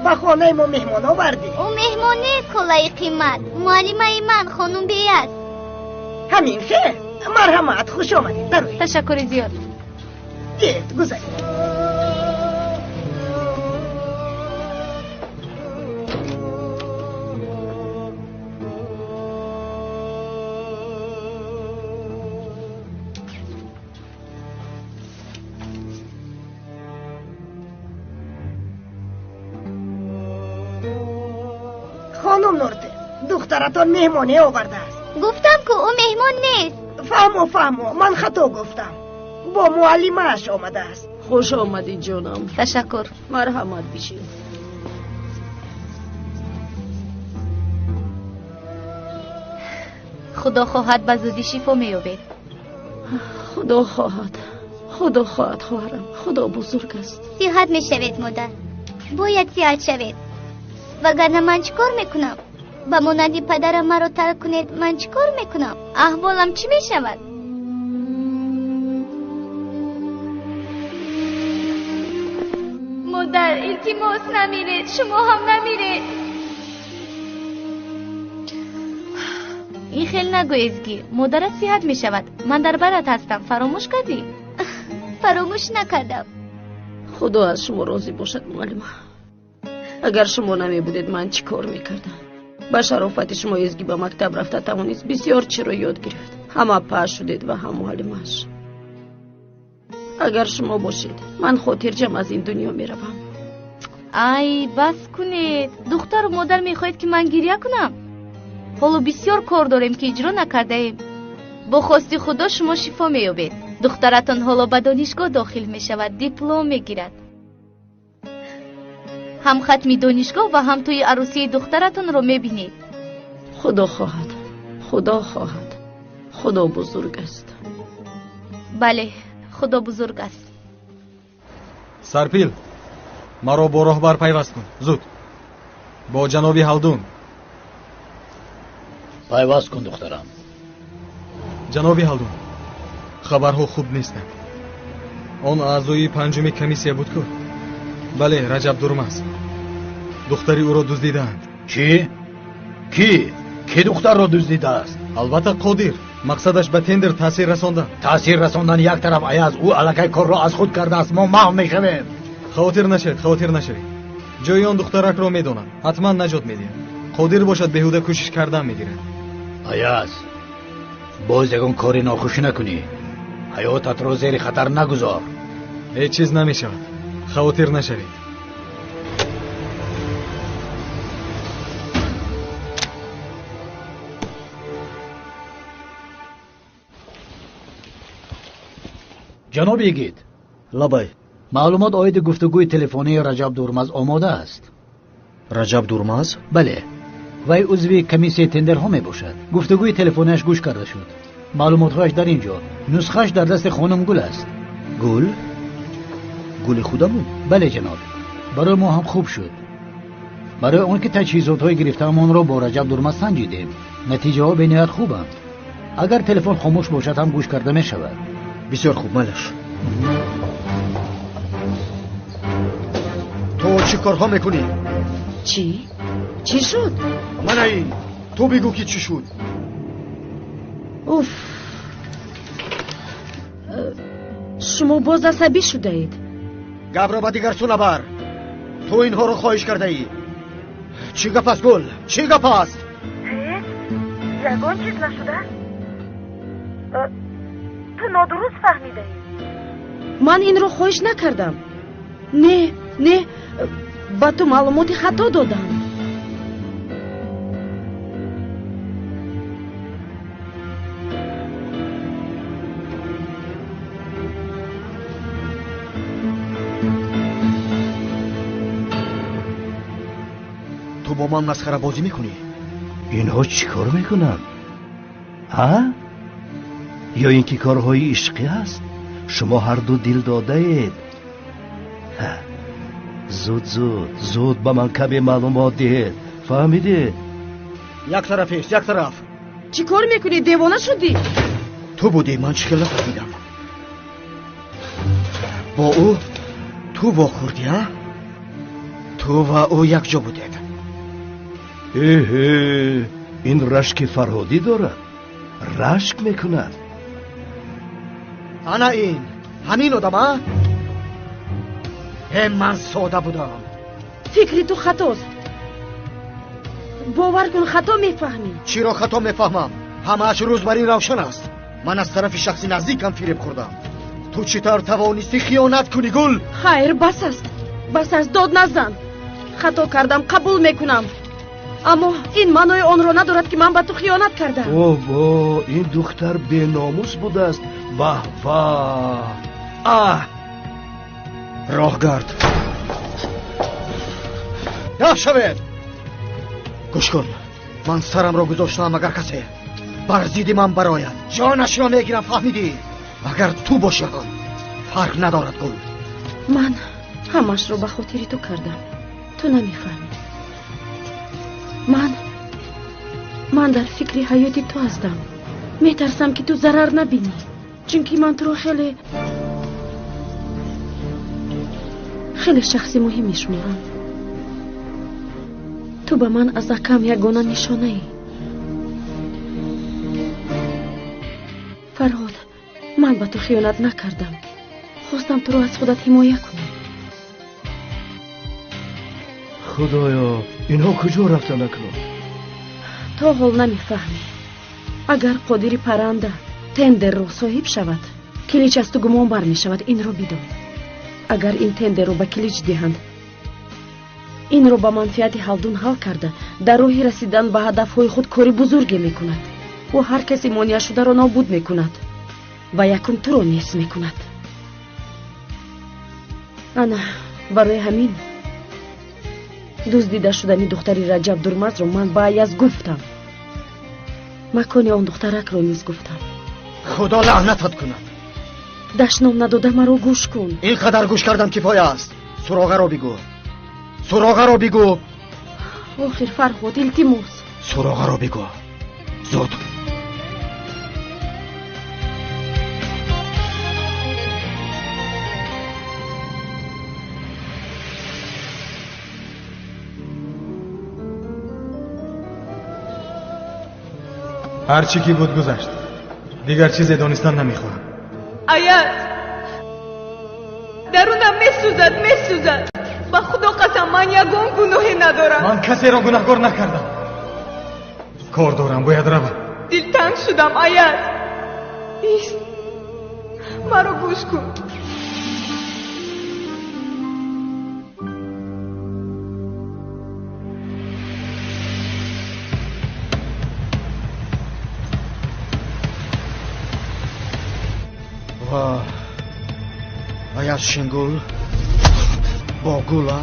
به خانه ما مهمان آوردی. او مهمانه کلای قیمت معلمه من خانم بی است. همین خیر. مرحمت، خوش آمدید. بروید. تشکر زیاد. گرد گذارید. خانم نورته، دخترتان مهمانه آورده است. گفتم که او مهمان نیست. فهمو من خطا گفتم. با معلمه اش آمده است. خوش آمدید جانم. تشکر. مرحمت بشید. خدا خواهد به زودی شفا می‌یابید. خدا خواهد. خدا خواهد خواهرم. خدا بزرگ است. صحت میشوید مادر. باید صحت شوید. وگرنه من چیکار میکنم؟ با مانند پدرم مرا ترک کنید من چیکار میکنم؟ احوالم چی میشود؟ مادر التماس نمیرید، شما هم نمیرید. این خیلی نگو ازگی. مادرت صحت می شود. من در برات هستم. فراموش کردی؟ فراموش نکردم. خدا از شما راضی باشد معلم. اگر شما نمی بودید من چی کار میکردم؟ با شرافت شما ازگی به مکتب رفته توانست بسیار چی رو یاد گرفت. همه پاش شدید و هم معلمش. اگر شما باشید من خاطرجم از این دنیا میروم. ای بس کنید. دختر و مادر میخواهید که من گریه کنم؟ حالا بسیار کار داریم که اجرا نکرده ایم. با خواست خدا شما شفا مییابید. دخترتان حالا به دانشگاه داخل میشود، دیپلم میگیرد. هم ختم دانشگاه و هم توی عروسی دخترتان رو میبینید. خدا خواهد. خدا خواهد. خدا بزرگ است. بله، خدا بزرگ است. سرپیل، مرا با راهبر پیوست کن. زود. با جناب هالدون. پیوست کن دخترم. جناب هالدون، خبرها خوب نیستند. آن اعضای پنجم کمیسیه بود که بله رجب درمز دختری او را دزدیدند. چی؟ کی دختر را دزدیده است؟ البته قادر. مقصدش به تندر تاثیر رساندن. تاثیر رساندن یک طرف، ایاز او الکی کار را از خود کرده است. ما محو میشویم. خاطر نشوید. جای آن دخترک را میدانند. حتما نجات میدهند. قادر باشد بهوده کوشش کردن میگیرد. ایاز باز یگان کاری ناخوشی نکنی. حیاتت را زیر خطر نگذار. هیچ چیز نمیشود. خاطر نشوید. جناب یگید. لبای معلومات آید گفتگوی تلفنی رجب درمز آماده است. رجب درمز؟ بله. وی عضو کمیسیه تندر ها می باشد. گفتگوی تلفنیش گوش کرده شد. معلوماتش در اینجا. نسخش در دست خانم گل است. گل خودمون؟ بله جناب. برای ما هم خوب شد. برای اون که تجهیزات های گرفته‌مان را با رجب درمز سنجیدیم. نتیجه ها به نهایت خوبند. اگر تلفن خاموش باشد هم گوش کرده می شود. بسیار خوب ملش. تو چی کارها میکنی؟ چی شد؟ من این تو بگو که چی شد. اوف. شما باز عصبی شده اید. گبر با دیگر سو نبر. تو اینها رو خواهش کرده ای. چی گپ است گل؟ چی گپ است؟ یگان چیز نشده؟ تو نادرست فهمیده ای. من این رو خواهش نکردم. نه با تو معلومات خطا دادم. تو با من مسخره بازی میکنی؟ اینها چی کار میکنن؟ ها؟ یا اینکه کارهای عشقی است؟ شما هر دو دل داده اید. زود با من کمی معلومات دهید. فهمیدی؟ یک طرف. چی کار میکنی؟ دیوانه شدی؟ تو بودی، من چکل نفهمیدم. با او تو واخوردی ها؟ تو و او یک جا بودید. این رشک فرهادی دارد. رشک میکند. انا همین آدم ها؟ من ساده بودم. فکری تو خطاست. باور کن خطا میفهمی. چی را خطا میفهمم؟ همه‌اش روزبری روشن است. من از طرف شخصی نزدیکم فریب خوردم. تو چطور توانستی خیانت کنی گل؟ خیر بس است داد نزن. خطا کردم قبول میکنم. اما این معنای آن را ندارد که من به تو خیانت کردم. بابا این دختر بی‌ناموس بوده است. راهگرد دف شوید. گوش کن، من سرم را گذاشتم. اگر کسی بر ضد من براید جانش را میگیرم. فهمیدی؟ اگر تو باشی فرق ندارد گل. من همش رو به خاطر تو کردم. تو نمیفهمی. من در فکر حیات تو هستم. میترسم که تو ضرر نبینی، چون من تو رو خیلی شخصی مهم میشمارم. تو به من از اکم یگانه نشانه ای. فرهاد، من به تو خیانت نکردم. خواستم تو رو از خودت حمایت کنم. خدایا اینها کجا رفتن اکنون؟ تا حال نمیفهمی. اگر قادری پرنده تندر رو صاحب شود، کلیچ از تو گمان بر می شود. این رو بدون. اگر این تندر رو به کلیچ دهند، این رو به منفعت هلدون حل کرده در راه رسیدن به هدفهای خود کاری بزرگی می کند و هر کسی مانع شده را نابود می کند و یکم تو رو نیست می کند. انا برای همین دزدیده شدنی دختری رجب درمرد رو من به ایاز گفتم. مکان آن دخترک رو نیز گفتم. خدا لعنتت کند. دشنام نداده مرا گوش کن. اینقدر گوش کردم کفایه است. سراغه رو بگو. سراغه رو بگو. آخر فرهاد التماس. سراغه رو بگو. زود. هر چی که بود گذشت. دیگر چیزی دانستن نمیخواهم. آیت درونم میسوزد. با خدا قسم من یگان گناهی ندارم. من کسی را گناهکار نکردم. کار دارم، باید روم. دلتنگ شدم آیت. نیست مرا گوش کن. آیت شنگول با گولا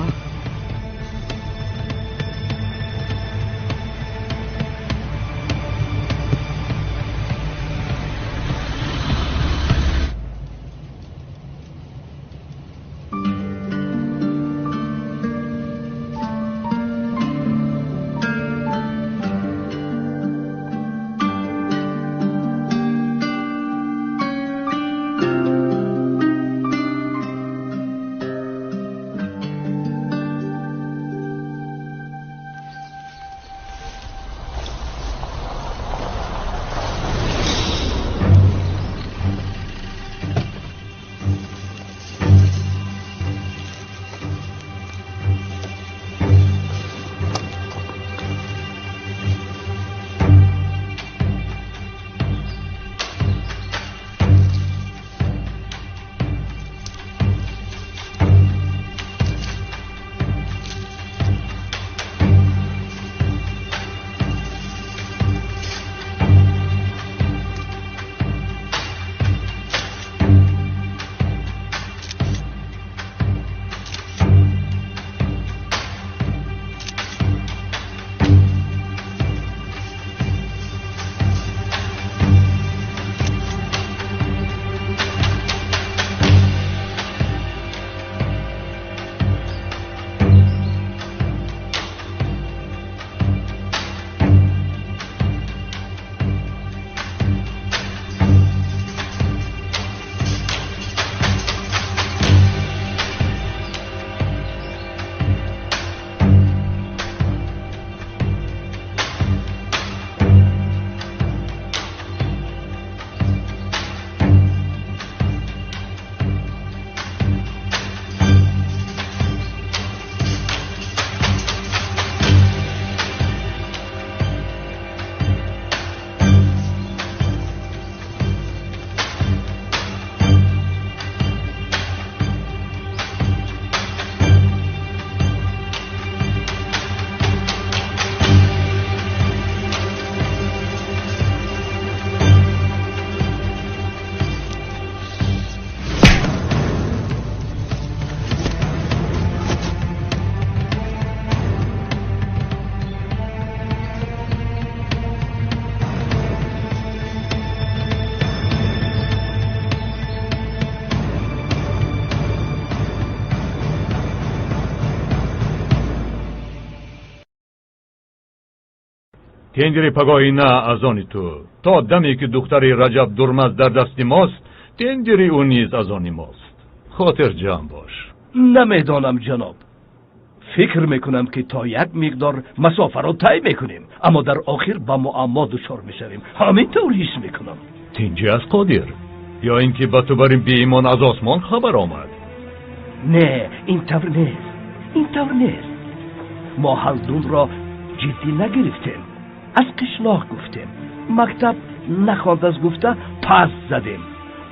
تندری پگاهی نه از آن تو. تا دمی که دختری رجب درمز در دست ماست، تندری او نیز از آن ماست. خاطر جمع باش. نمیدانم جناب. فکر میکنم که تا یک مقدار مسافه را طی میکنیم، اما در آخر با معما دچار میشویم. همینطور حس میکنم. تنجی از قادر یا اینکه به تو بریم بی ایمان از آسمان خبر آمد؟ نه اینطور نیست. ما هلدون را جدی نگرفتیم. از قشلاق گفتیم. مکتب نخواند از گفته پس زدیم.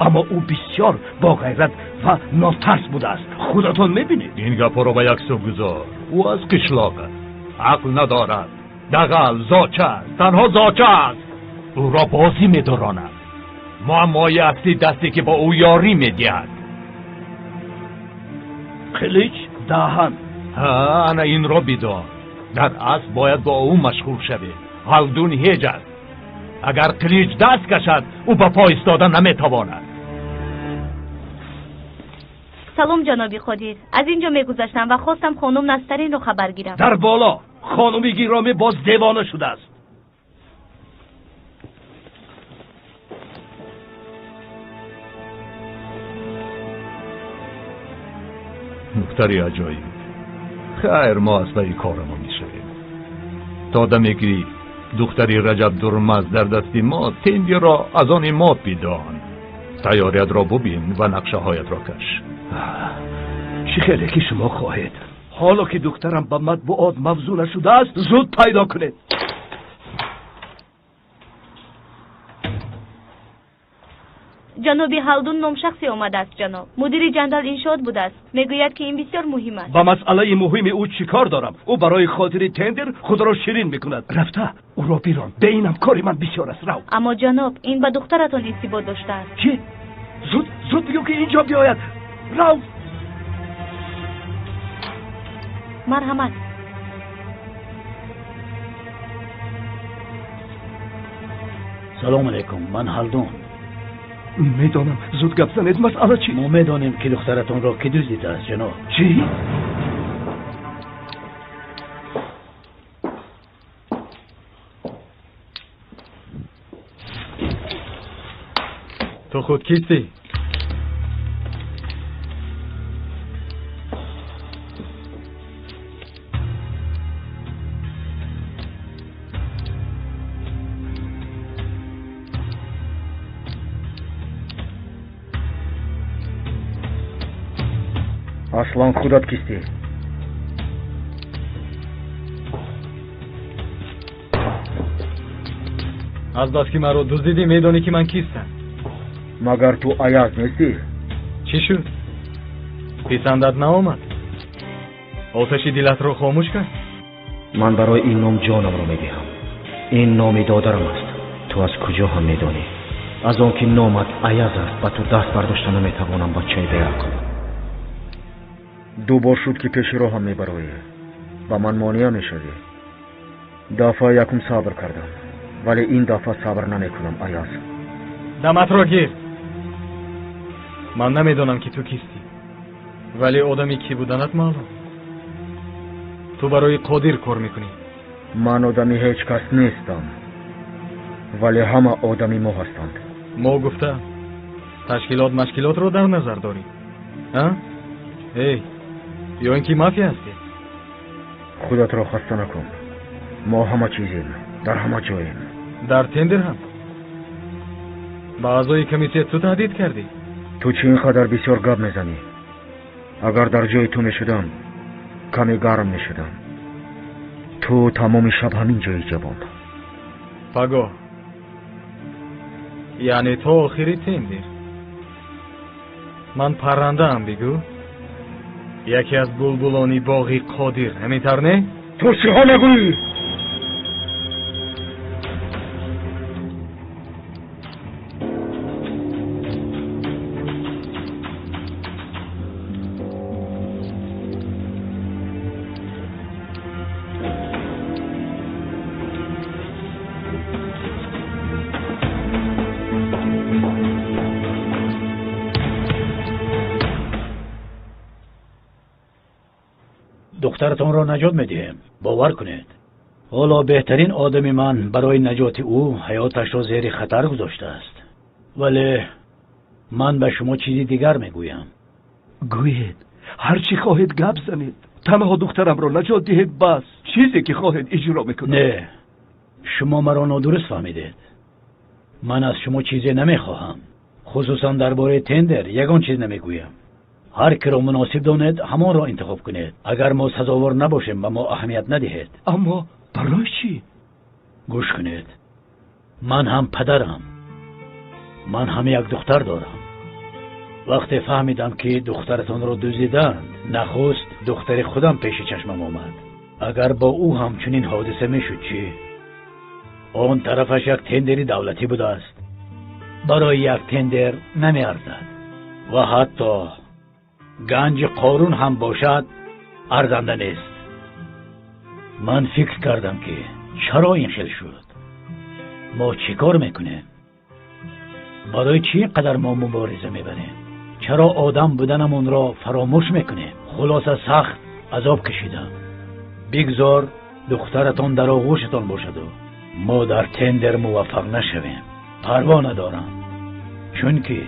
اما او بسیار با غیرت و ناترس بوده است. خودتان میبینید. این گپا رو به یک سو گذار. او از قشلاق است. عقل ندارد. دغل زاچه است. تنها زاچه است. او را بازی میدراند. معمای اصلی دستی که با او یاری میدهد. قلیچ دهن. انا این را بدان. در اصل باید با او مشغول شوی. هلدون هیچ است. اگر قلیچ دست کشد او به پا ایستادن نمیتواند. سلام جنابی قادر. از اینجا میگذشتم و خواستم خانم نسترین رو خبر گیرم. در بالا خانم گرامی باز دیوانه شده است. دختری عجایب. خیر ما اصلا این کار ما میشویم. تا دمی که دختری رجب درمز در دستی ما تندی را از آن ما بیدان. تیاریت را ببین و نقشه هایت را کش. چی خیلی که شما خواهید. حالا که دخترم به مطبوعات موضوع نشده است زود پیدا کنید. جنابی هلدون نام شخصی آمده است جناب. مدیر جندل انشاءات بوده است. میگوید که این بسیار مهم است. با مسئله مهم او چی کار دارم؟ او برای خاطر تندر خود را شیرین میکند. رفته او را بیرون. به اینم کاری من بسیار است. رو. اما جناب این به دخترتان ارتباط داشته است. چی؟ زود بگو که اینجا بیاید. رو. مرحمت. سلام علیکم. من هلدون. میدانم. زود گپ زنید. مسئله چی؟ ما میدانیم که دخترتون را که دزدیده است جناب. چی؟ تو خود کیستی؟ اصلا خودت کیستی؟ از بس که مرا دزدیدی میدانی که من کیستم. مگر تو ایاز نیستی؟ چی شد؟ پسندت نآمد؟ آتش دلت را خاموش کرد؟ من برای این نام جانم رو میگیرم. این نامی دادرم است. تو از کجا هم میدانی؟ از آن که نامت ایاز است و تو دست برداشته نمیتوانم بچه بیعقل. دو بار شد که پیش رو هم میبرایی و من مانع میشدی. دفعه یکم صبر کردم ولی این دفعه صبر نمیکنم ایاز. دمت را گیر. من نمیدانم که تو کیستی ولی آدمی کی بودنت معلوم. تو برای قادر کار میکنی. من آدمی هیچ کس نیستم ولی همه آدمی ما هستند. ما گفتم تشکیلات رو در نظر داری ها؟ هی یا اینکه مافیا هستی؟ خودت را خسته نکن. ما همه چیزیم. در همه جاییم. در تندر هم با اعضای کمیته تو تهدید کردی. تو چی اینقدر بسیار گپ میزنی؟ اگر در جای تو میشدم کمی گرم میشدم. تو تمام شب همین جایی جوان. پگاه یعنی تو آخری تندر. من پرنده هم بگو. یکی از بلبلانی باغی قادر. همینطور نه؟ تو چی ها نگویی؟ دخترتان را نجات میدیم. باور کنید. حالا بهترین آدمی من برای نجات او حیاتش را زیر خطر گذاشته است. ولی من به شما چیزی دیگر میگویم. گویید. هر چی خواهید گپ زنید. تنها دخترم را نجات دهید بس. چیزی که خواهید اجرا میکنم. نه. شما مرا نادرست فهمیدید. من از شما چیزی نمیخواهم. خصوصا درباره تندر یگان چیز نمیگویم. هر کی را مناسب دانید همان را انتخاب کنید. اگر ما سزاوار نباشیم به ما اهمیت ندهید. اما برای چی؟ گوش کنید. من هم پدرم. من هم یک دختر دارم. وقتی فهمیدم که دخترتان را دزدیدند، نخست دختر خودم پیش چشمم آمد. اگر با او هم چنین حادثه میشد چی؟ آن طرفش یک تندری دولتی بوده است. برای یک تندر نمی ارزد و حتی گنج قارون هم باشد ارزنده نیست. من فکر کردم که چرا این خیل شد؟ ما چی کار میکنیم؟ برای چی قدر ما مبارزه میبریم؟ چرا آدم بودنمون را فراموش میکنیم؟ خلاصه سخت عذاب کشیدم. بگذار دخترتان در آغوشتان باشد و ما در تندر موفق نشویم. پروا ندارم، چون که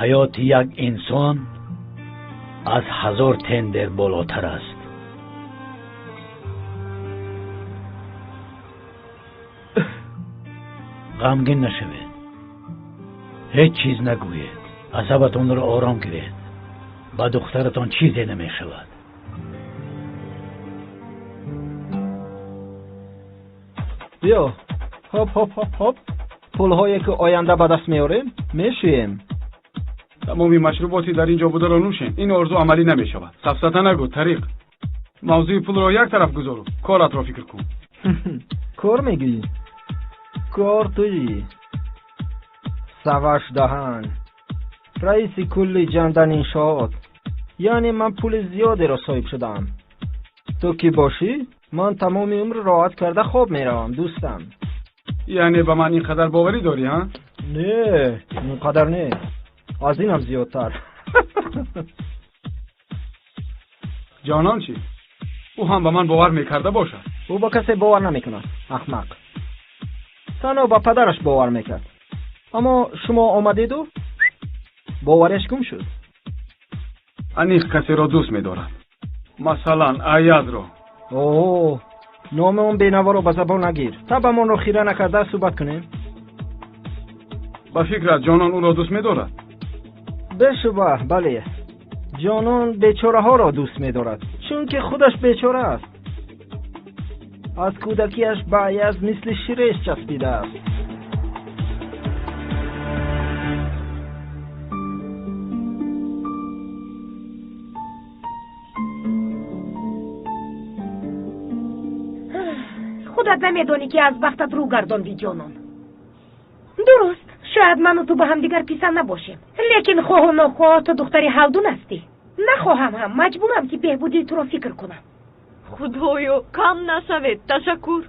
حیات یک انسان از 1000 تندر بالاتر است. غمگین نشوید. هیچ چیز نگویید. عصبتان را آرام گیرید. با دخترتان چیزی نمی شود. بیا. هاپ هاپ هاپ هاپ. پولهایی که آینده به دست میاریم میشویم. تمامی مشروباتی در اینجا بوده را نوشیم. این آرزو عملی نمی شود. سفسطه نگو طریق. موضوع پول را یک طرف گذارو. کارت را فکر کن. کار میگی؟ کار تویی. سواش دهن رئیس کل جندن انشاءات. یعنی من پول زیادی را صاحب شدم. تو کی باشی؟ من تمام عمر راحت کرده خواب میروم دوستم. یعنی به من اینقدر باوری داری ها؟ نه اینقدر نه، از اینم زیادتر. جانان چی؟ او هم به من باور میکرده باشد. او با کسی باور نمیکند احمق. تنها با پدرش باور میکرد. اما شما آمدید و باورش گم شد. انیق کسی را دوست میدارد. مثلا عیاد را. اوه نام اون بینوا رو به زبان نگیر. تا به من رو خیره نکرده صحبت کنیم. با فکرت جانان او را دوست میدارد؟ بشبه بله. جانان بیچاره ها را دوست میدارد چون که خودش بیچاره است. از کودکیش به عیاز مثل شیرش چسبیده است. خودت نمیدانی که از وقتت رو گرداندی جانان. درست شاید من و تو به هم دیگر پیسن نباشیم، لیکن خواه و نخواه تو دختری هلدون هستی. نخواهم هم مجبورم که بهبودی تو را فکر کنم. خدایا کم نشوید. تشکر.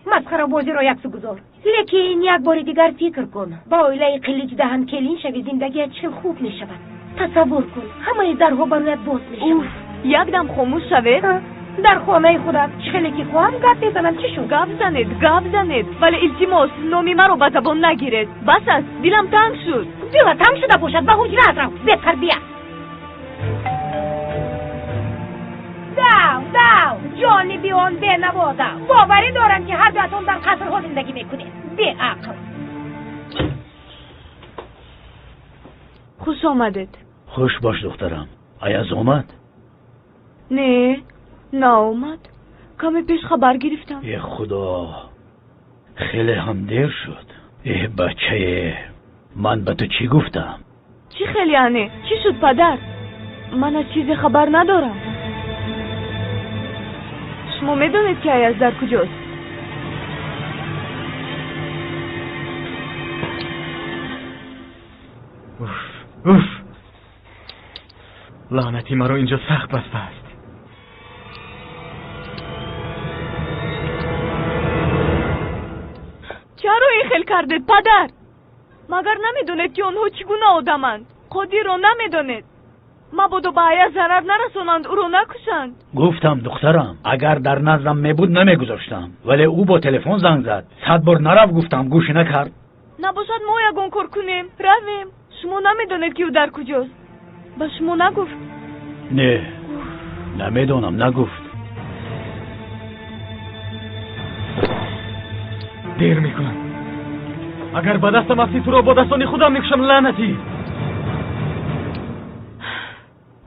مسخره بازی را یک سو گذار. لیکن یک بار دیگر فکر کن. با اویله قلیج دهن کلین شوی زندگیت چه خوب می شود. تصور کن همه درها برایت باز می شود. یک دم خاموش شوید. در خانه خودت خیلی که خواهم گپ بزنم چی شد؟ گپ زنید ولی التماس نامی مرا به زبان نگیرید. بس است دلم تنگ شد. دلت تنگ شده باشد به حجرت رو بهتر بیا. داو جانبی آن به نواده. باوری دارم که هر دوتون در قصرها زندگی میکنید. بی عقل. خوش آمدید. خوش باش دخترم. عیاز آمد؟ نه اومد. کمی پیش خبر گرفتم. ای خدا خیلی هم دیر شد. ای بچه من به تو چی گفتم؟ چی خیلی انه؟ چی شد پدر؟ من از چیزی خبر ندارم. شما میدونید که عیاز در کجاست؟ اوف لعنتی مرا اینجا سخت بسته است. چرا این خیل کردید پدر؟ مگر نمیدونید که آنها چگونه آدمند؟ خودی رو نمیدونید. مبادا به عیاز ضرر نرسانند او رو نکشند. گفتم دخترم اگر در نظرم میبود نمیگذاشتم، ولی او با تلفن زنگ زد. 100 بار نرفت گفتم گوش نکرد. نباشد ما یگان کار کنیم رویم. شما نمیدونید که او در کجاست؟ به شما نگفت؟ نه نمیدونم نگفت. دیر میکنم. اگر با دستم افتی تو را با دستان خودم میکشم لعنتی.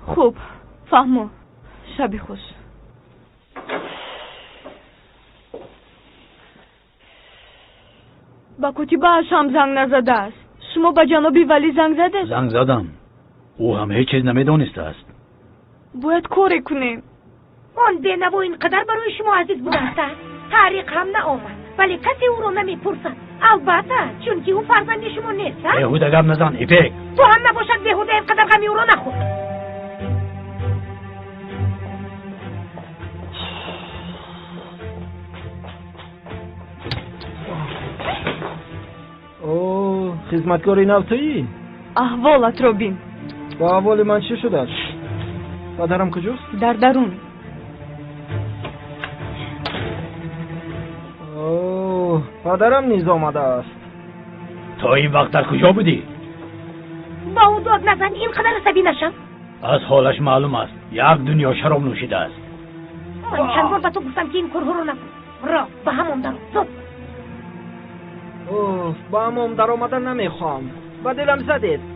خوب فهمو. شبی خوش. با کتیبه‌اش هم زنگ نزده است. شما به جنابی ولی زنگ زده؟ زنگ زدم. او هم هیچ چیز نمیدونسته است. باید کاری کنیم. آن بینوا اینقدر برای شما عزیز بوده است. تحریق هم نآمد ولی کسی او را نمیپرسد. البته چون که او فرزند شما نیست. بیهوده گپ نزن ایپک. تو هم نباشد بیهوده اینقدر غمی او را نخور. اوه خدمتگاری نوتایی؟ احوالت را بین. با احوال من چه شده است؟ پدرم کجاست؟ در درون. اوه پدرم نیز آمده است. تا این وقت در کجا بودی؟ با او داد نزن اینقدر عصبی نشم. از حالش معلوم است یک دنیا شراب نوشیده است. من چند بار به تو گفتم که این کارها رو نکن. را به همون درو زود. اوه با همون در آمدن نمیخوام. با دلم زدید.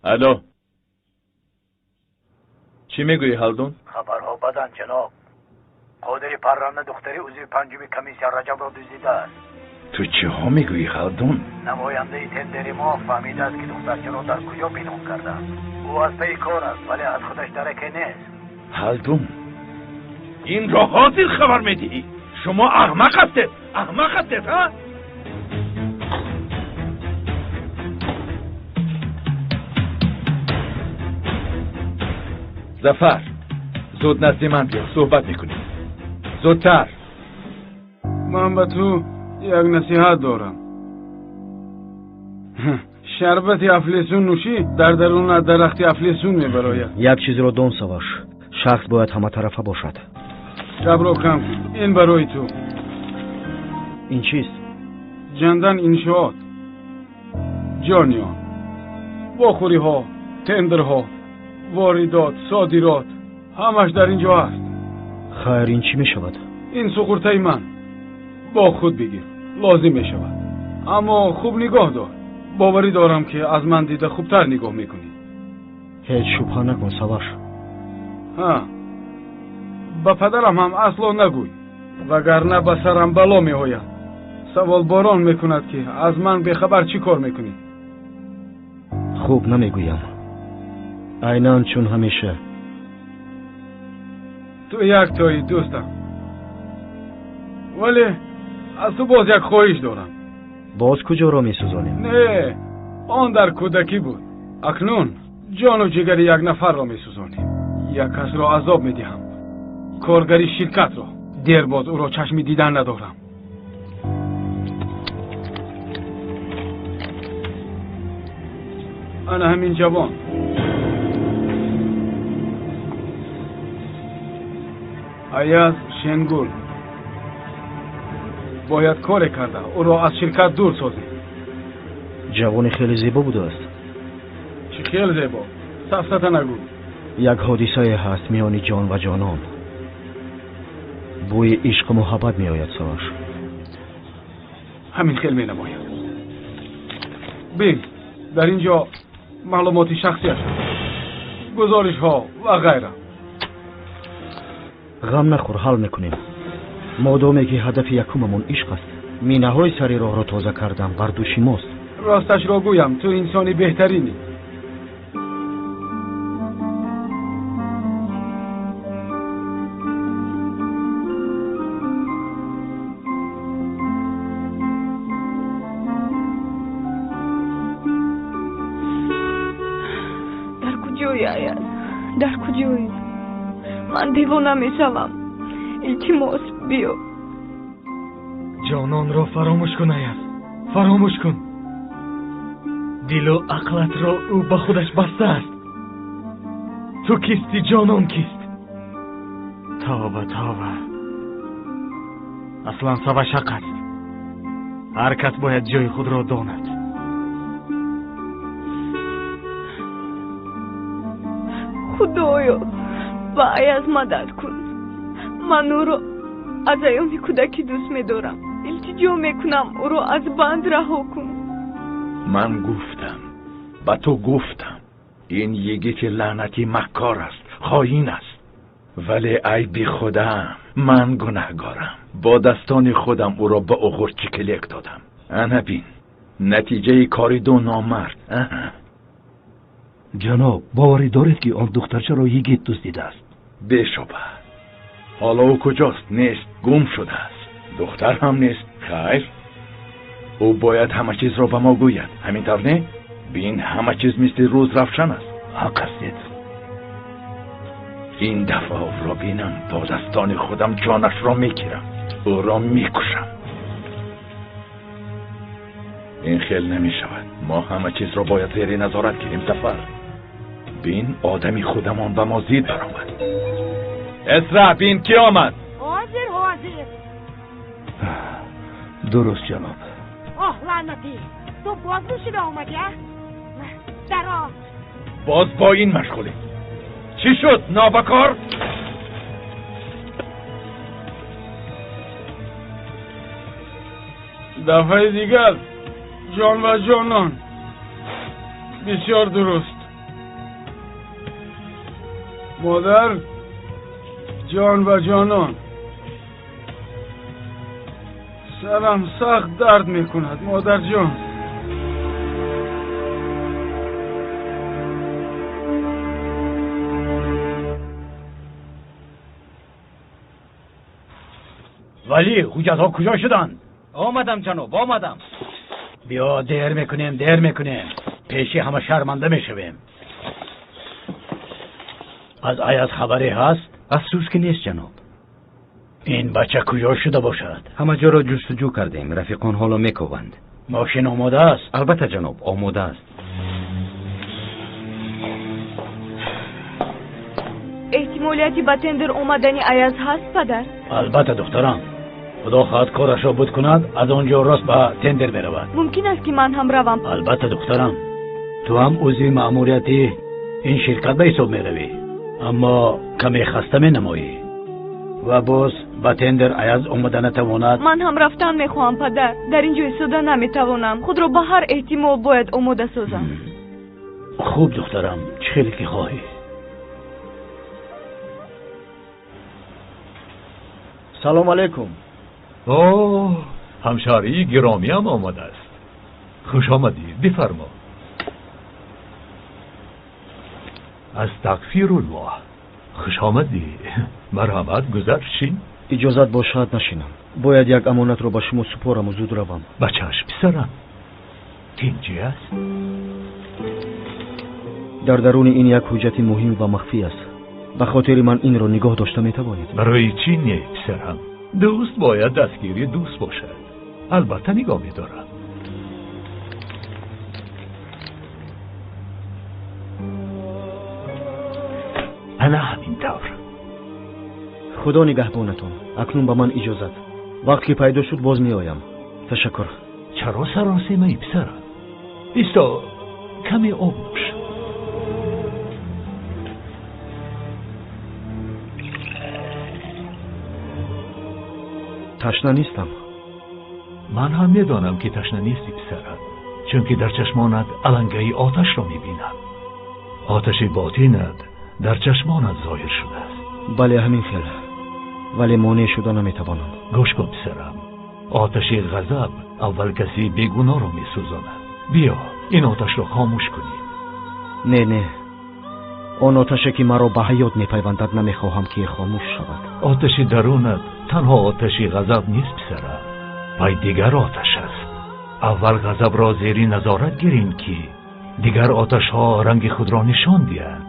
الو چی میگویی هلدون؟ خبرها بدن جناب. قادری پرانه دختری عضو پنجم کمیسیون رجب را دزدیده است. تو چه ها میگویی خلدون؟ نماینده تندری ما فهمیده است که دخترچه را در کجا پنهان کرده. او از پی کار است ولی از خودش درکه نیست. خلدون این را حاضر خبر میدهی؟ شما احمق هستید. احمق هستید ها؟ ظفر زود نزد من بیا صحبت میکنیم. زودتر. من به تو یک نصیحت دارم. شربت افلیسون نوشی در درون درخت افلیسون میبراید. یک چیز رو دون سواش. شخص باید همه طرفه باشد. شب رو کم کن. این برای تو. این چیست؟ جندن انشاءات. جانیان واخوری ها، تندر ها، واردات، صادرات همش در اینجا هست. خیر این چی می شود؟ این سقورتای من. با خود بگیر لازم می شود. اما خوب نگاه دار. باوری دارم که از من دیده خوبتر نگاه میکنی. هیچ شبه نکن سواش. ها با پدرم هم اصلا نگوی وگرنه به سرم بلا می آید. سوال باران میکند که از من بخبر چی کار میکنی. خوب نمیگویم. عیناً چون همیشه. تو یک تایی دوستم ولی از تو باز یک خواهش دارم. باز کجا را می سوزانیم؟ نه آن در کودکی بود. اکنون جان و جگر یک نفر را می سوزانیم. یک کس را عذاب می دهم. کارگری شرکت را. دیر باز او را چشمی دیدن ندارم. انا همین جوان ایاز شنگول باید کار کرده او را از شرکت دور سازیم. جوان خیلی زیبا بوده است. چی خیلی زیبا؟ سفسته نگو. یک حادثه هست میانی جان و جانان. بوی عشق و محبت می آید سواش. همین خیلی می نماید. بین در اینجا معلومات شخصی هست. گزارش ها و غیره. غم نخور حل میکنیم. مادامی که هدف یکممون عشق است. مینه های سری راه را تازه کردم بردوشی ماست. راستش را گویم تو انسانی بهترینی. در کجایی آید؟ در کجایی؟ من دیوانه میشوم. التماس بیا. جانان را فراموش کن ایاز. فراموش کن. دل و عقلت را او به خودش بسته است. تو کیستی جانان کیست؟ توبه توبه. اصلا سوا شق است. هر کس باید جای خود را داند. خدایا با ایاز مدد کن. من او را از ایام کودکی دوست می‌دارم. التجا میکنم او را از بند رها کن. من گفتم، با تو گفتم، این یگیت لعنتی مکار است، خائن است. ولی ای بی خودم، من گناهگارم. با دستان خودم او را به اغور چکلک دادم. انا بین نتیجه کاری دو نامرد. جناب باوری دارید که آن دخترچه را یگیت دزدیده است؟ بشبه. حالا او کجاست؟ نیست، گم شده است. دختر هم نیست. خیر، او باید همه چیز را به ما گوید. همینطور نه؟ بین همه چیز مثل روز رفشن است. حق هستید. این دفعه او را بینم با دستان خودم جانش را میگیرم، او را میکشم. این خیل نمی شود. ما همه چیز را باید زیر نظارت گیریم. سفر بین آدمی خودمان به ما زید برآمد. اسرع بین کی آمد؟ حاضر درست جناب. آه لعنتی، تو باز شده آمدی؟ درا باز با این مشغولی. چی شد نابکار؟ دفعه دیگر جان و جانان. بسیار درست مادر. جان و جانان. سرم سخت درد میکند مادر جان. ولی حجت ها کجا شدن؟ آمدم جناب، آمدم. بیا دیر میکنیم پیشی همه شرمنده میشویم. از ایاز خبری هست؟ افسوس که نیست جناب. این بچه کجا شده باشد؟ همه جا را جستجو کردیم، رفیقان حالا میکوبند. ماشین آماده است؟ البته جناب آماده است. احتمالیتی با تندر اومدنی ایاز هست پدر؟ البته دخترم، خدا خواهد کارش را بود کند از آنجا راست به تندر برود. ممکن است که من هم روم. البته دخترم، تو هم عضو مأموریتی این شرکت به حساب می روی، اما کمی خسته می نمایی و باز به تندر ایاز اومدن نتواند. من هم رفتن میخواهم پدر. در اینجا ایستاده نمیتوانم. خود را به هر احتمال باید آماده سازم. خوب دخترم، چه خیلی که خواهی. سلام علیکم. اوه، همشهری گرامی هم آمده است. خوش آمدی، بفرما. از تغفیر الله. خوش آمدی. مرحمت، گذشتین. اجازت باشد نشینم. باید یک امانت رو با شما سپارم و زود روم. بچهش پسرم. این چی است؟ در درون این یک حجت مهم و مخفی است. به خاطر من این رو نگاه داشته میتوانید. برای چی نه پسرم؟ دوست باید دستگیری دوست باشد. البته نگاه میدارم. انا همینطور. خدا نگهبانتون. اکنون به من اجازت. وقت که پیدا شد باز می آیم. تشکر. چرا سراسیمه ای پسرم؟ ایستا کمی آب نوش. تشنه نیستم. من هم میدانم که تشنه نیستی پسرم، چون که در چشمانت علنگه آتش را میبینم. آتش باطینت در چشمانت ظاهر شده است. بله همین خیل، ولی مانع شده نمیتوانم. گوش کن پسرم، آتش غضب اول کسی بیگناه را میسوزاند. بیا این آتش را خاموش کنیم. نه آن آتشی که مرا به حیات میپیوندد نمیخواهم که خاموش شود. آتش درونت تنها آتش غضب نیست پسرم، پای دیگر آتش است. اول غضب را زیر نظارت گیریم که دیگر آتش ها رنگ خود را نشان دهند.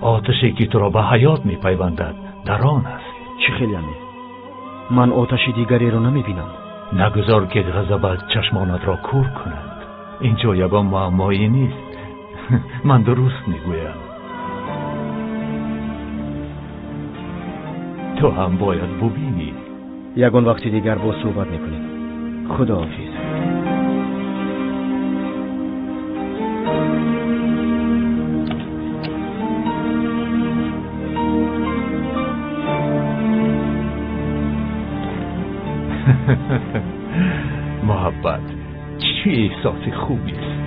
آتشی که تو را به حیات میپیوندد در آن است. چه خیلی من آتش دیگری را نمیبینم. نگذار که غضبت چشمانت را کور کند. اینجا یگان معمایی نیست. من درست میگویم. تو هم باید ببینی. یگان وقتی دیگر با صحبت میکنیم. خدا حافظ. محبت چه احساس خوبی است.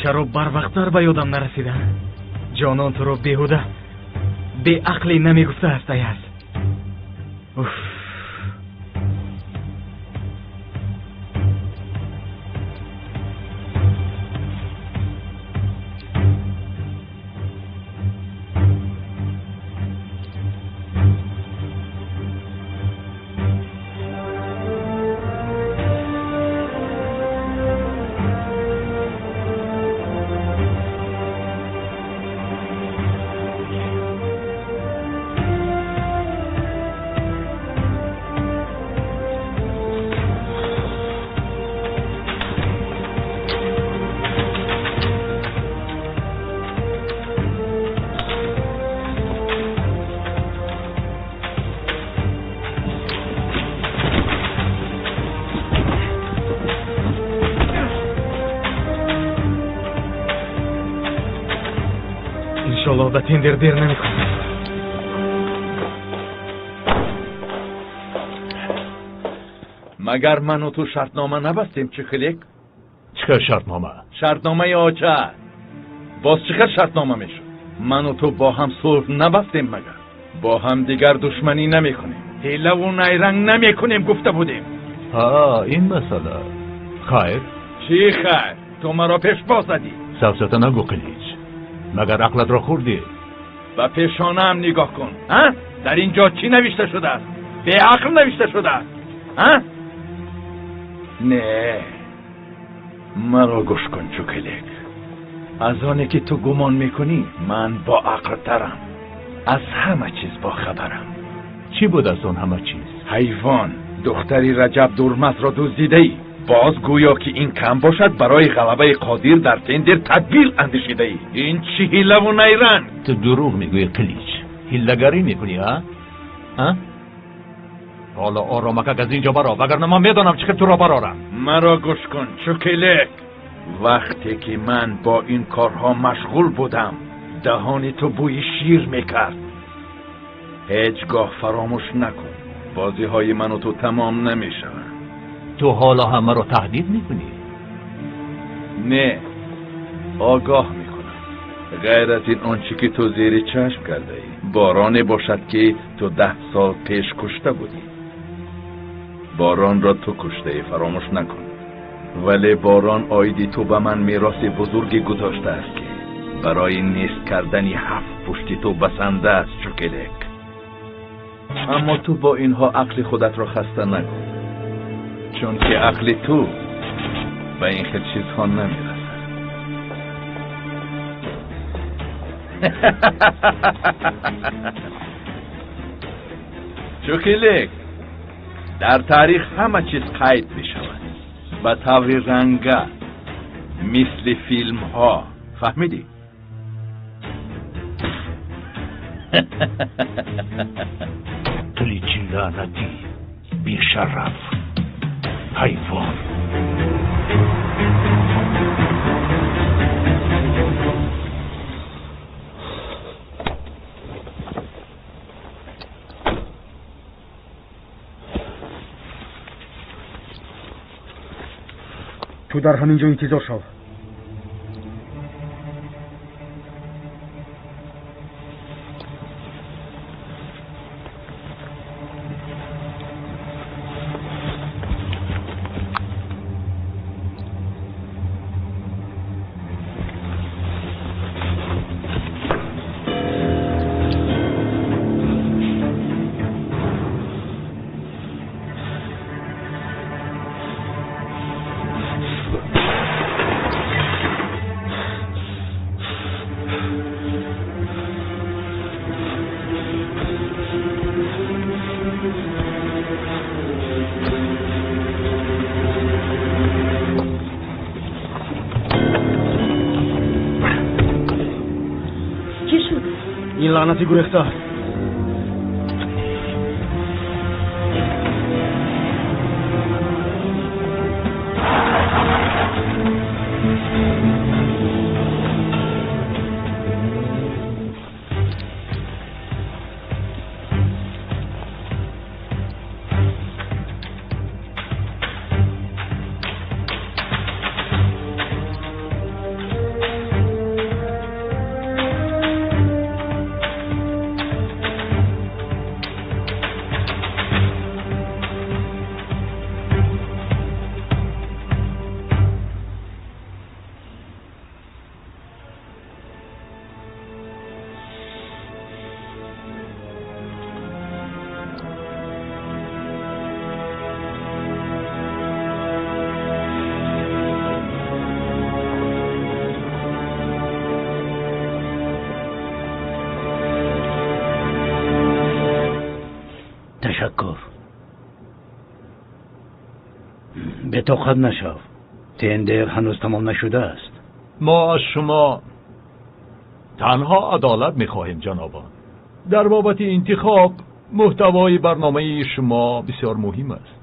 چرا بروقتر به یادم نرسیدن؟ جانان تو را بیهوده به عقلی نمیگفته است ایاز. انشالله به تندر دیر نمیکنم. مگر من و تو شرطنامه نبستیم چخلیک؟ چیکار شرطنامه؟ شرطنامه آچه. باز چیکار شرطنامه میشد؟ من و تو با هم صلح نبستیم مگر؟ با هم دیگر دشمنی نمیکنیم، حیله و نیرنگ نمیکنیم گفته بودیم. این مسئله. خیر؟ چی خیر؟ تو مرا پیش بازدی. سفسته نگو قلیج، مگر عقلت را خوردی؟ و پیشانه هم نگاه کن. در اینجا چی نوشته شده است؟ به عقل نوشته شده است. نه، مرا گوش کن چوکلیک. از آنی که تو گمان میکنی من با عقل ترم، از همه چیز با خبرم. چی بود از اون همه چیز؟ حیوان دختری رجب درمز را دزدیده ای. باز گویا که این کم باشد برای غلبه قادر در تندر تدبیر اندیشیده ای. این چی حیله و نیرنگ؟ تو دروغ میگوی قلیج، حیله‌گری میکنی ها؟ حالا آرامک از اینجا برا، وگرنه من میدانم چه تو را برارم. مرا گوش کن چوکلیک. وقتی که من با این کارها مشغول بودم دهانی تو بوی شیر میکرد. هیچگاه فراموش نکن، بازی های من و تو تمام نمیشوند. تو حالا همه رو تهدید میکنی؟ نه، آگاه میکنم. غیر از این آنچه که تو زیر چشم کرده ای، بارانی باشد که تو 10 سال پیش کشته بودی. باران را تو کشته ای، فراموش نکن. ولی باران آیدی تو به من میراث بزرگی گذاشته است که برای نیست کردنی 7 پشتی تو بسنده است چوکلیک. اما تو با اینها عقل خودت را خسته نکن، چون که عقل تو به این خیل چیزها نمیرسد. چوکلیک، در تاریخ همه چیز قید می شود به طور رنگه، مثل فیلم ها. فهمیدی؟ قلیچی لعنتی، بیشرف، حیوان. تو در همینجا انتظار شو. این لعنتی گریخته. تشکر. به طاقت نشو. تندر هنوز تمام نشده است. ما از شما تنها عدالت می‌خواهیم جنابان. در بابت انتخاب محتوای برنامه شما بسیار مهم است.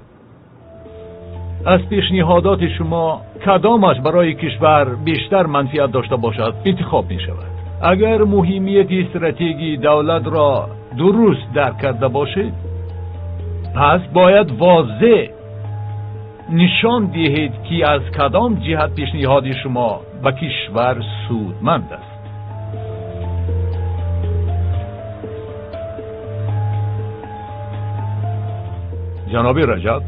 از پیشنهادات شما کدامش برای کشور بیشتر منفعت داشته باشد انتخاب می شود. اگر مهمیت استراتژی دولت را درست درک کرده باشید، پس باید واضح نشان دهید که از کدام جهت پیشنهاد شما به کشور سودمند است. جناب رجب،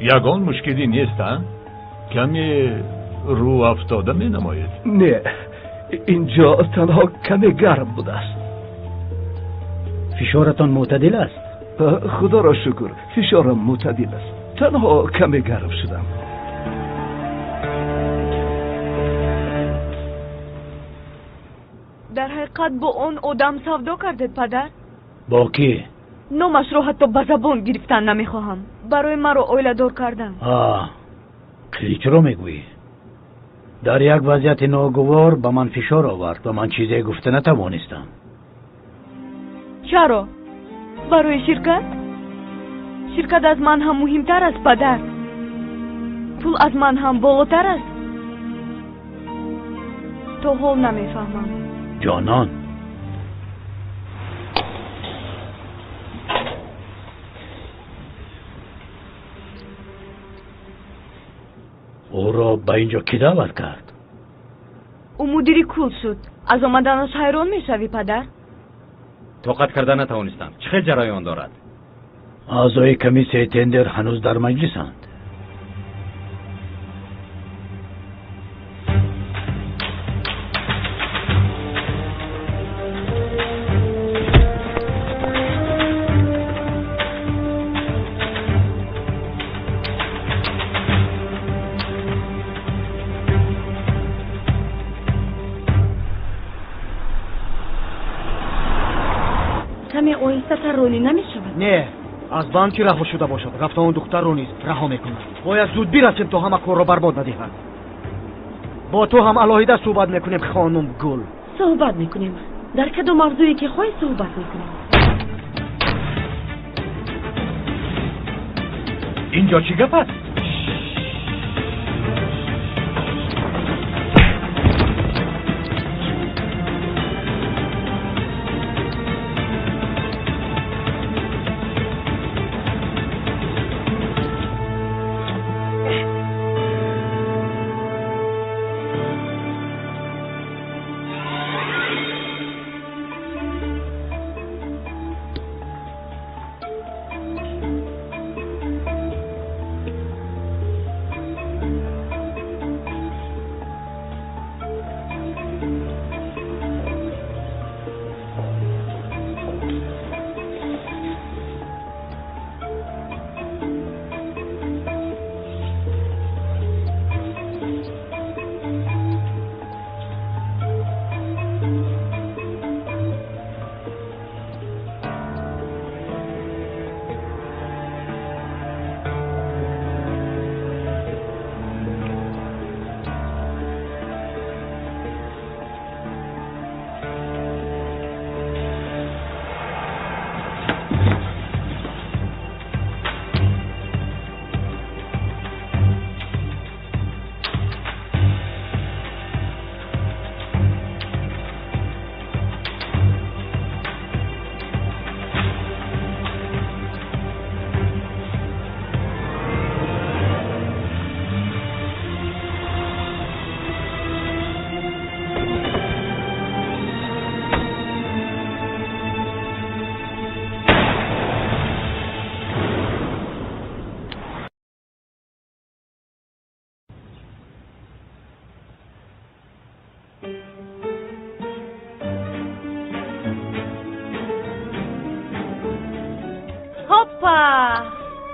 یگان مشکلی نیست؟ کمی رو افتاده می نماید. نه، اینجا تنها کمی گرم بوده است. فشارتان معتدل است؟ خدا را شکر فشارم معتدل است، تنها کمی گرم شدم. در حقیقت با اون آدم سودا کردید پدر؟ با کی؟ نامش رو حتی به زبان گرفتن نمیخواهم. برای مرا اویله دار کردن. کلیچ رو میگویی؟ در یک وضعیت ناگوار به من فشار آورد و من چیزی گفته نتوانستم. چرا؟ برای شرکت؟ شرکت از من هم مهمتر است پدر. پول از من هم بالاتر است. تو حال نمیفهمم. جانان، او را به اینجا کی دعوت کرد؟ او مدیری کل شد. از آمدنش حیران میشوی پدر؟ طاقت کرده نتوانستم. چه جریان دارد؟ اعضای کمیته تندر هنوز در مجلسند. کمی آهسته تر رانی نمی شود؟ نه، از بانکی رها شده باشد. رفته اون دختر رو نیست رها میکنه. باید زود برسیم تا همه کار رو برباد ندهد. با تو هم علاهیده صحبت میکنیم خانم گل. صحبت میکنیم. در کدام موضوعی که خواهی صحبت میکنیم. اینجا چی گپ است؟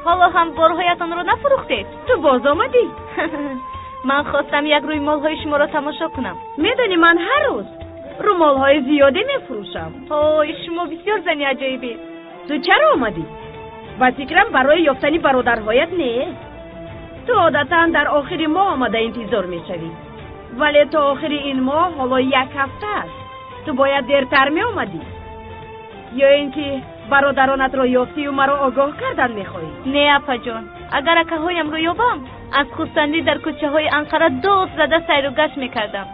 حالا هم بارهایتان را نفروختید؟ تو باز آمدی؟ من خواستم یک روی مالهای شما را تماشا کنم. میدانی من هر روز رومالهای زیادی میفروشم. اوه شما بسیار زنی عجیبی. تو چرا آمدی؟ و فکرم برای یافتنی برادرهایت نه. تو عادتا در آخر ماه آمده انتظار میشوی، ولی تا آخر این ماه حالا 1 هفته است. تو باید دیرتر می آمدی، یا اینکه برادرانت را یافتی و مرا آگاه کردن میخواهی؟ نه اپا جان، اگر اکه هایم رو یابم از خستندی در کوچه های انقره دوست زده سیر و گشت میکردم.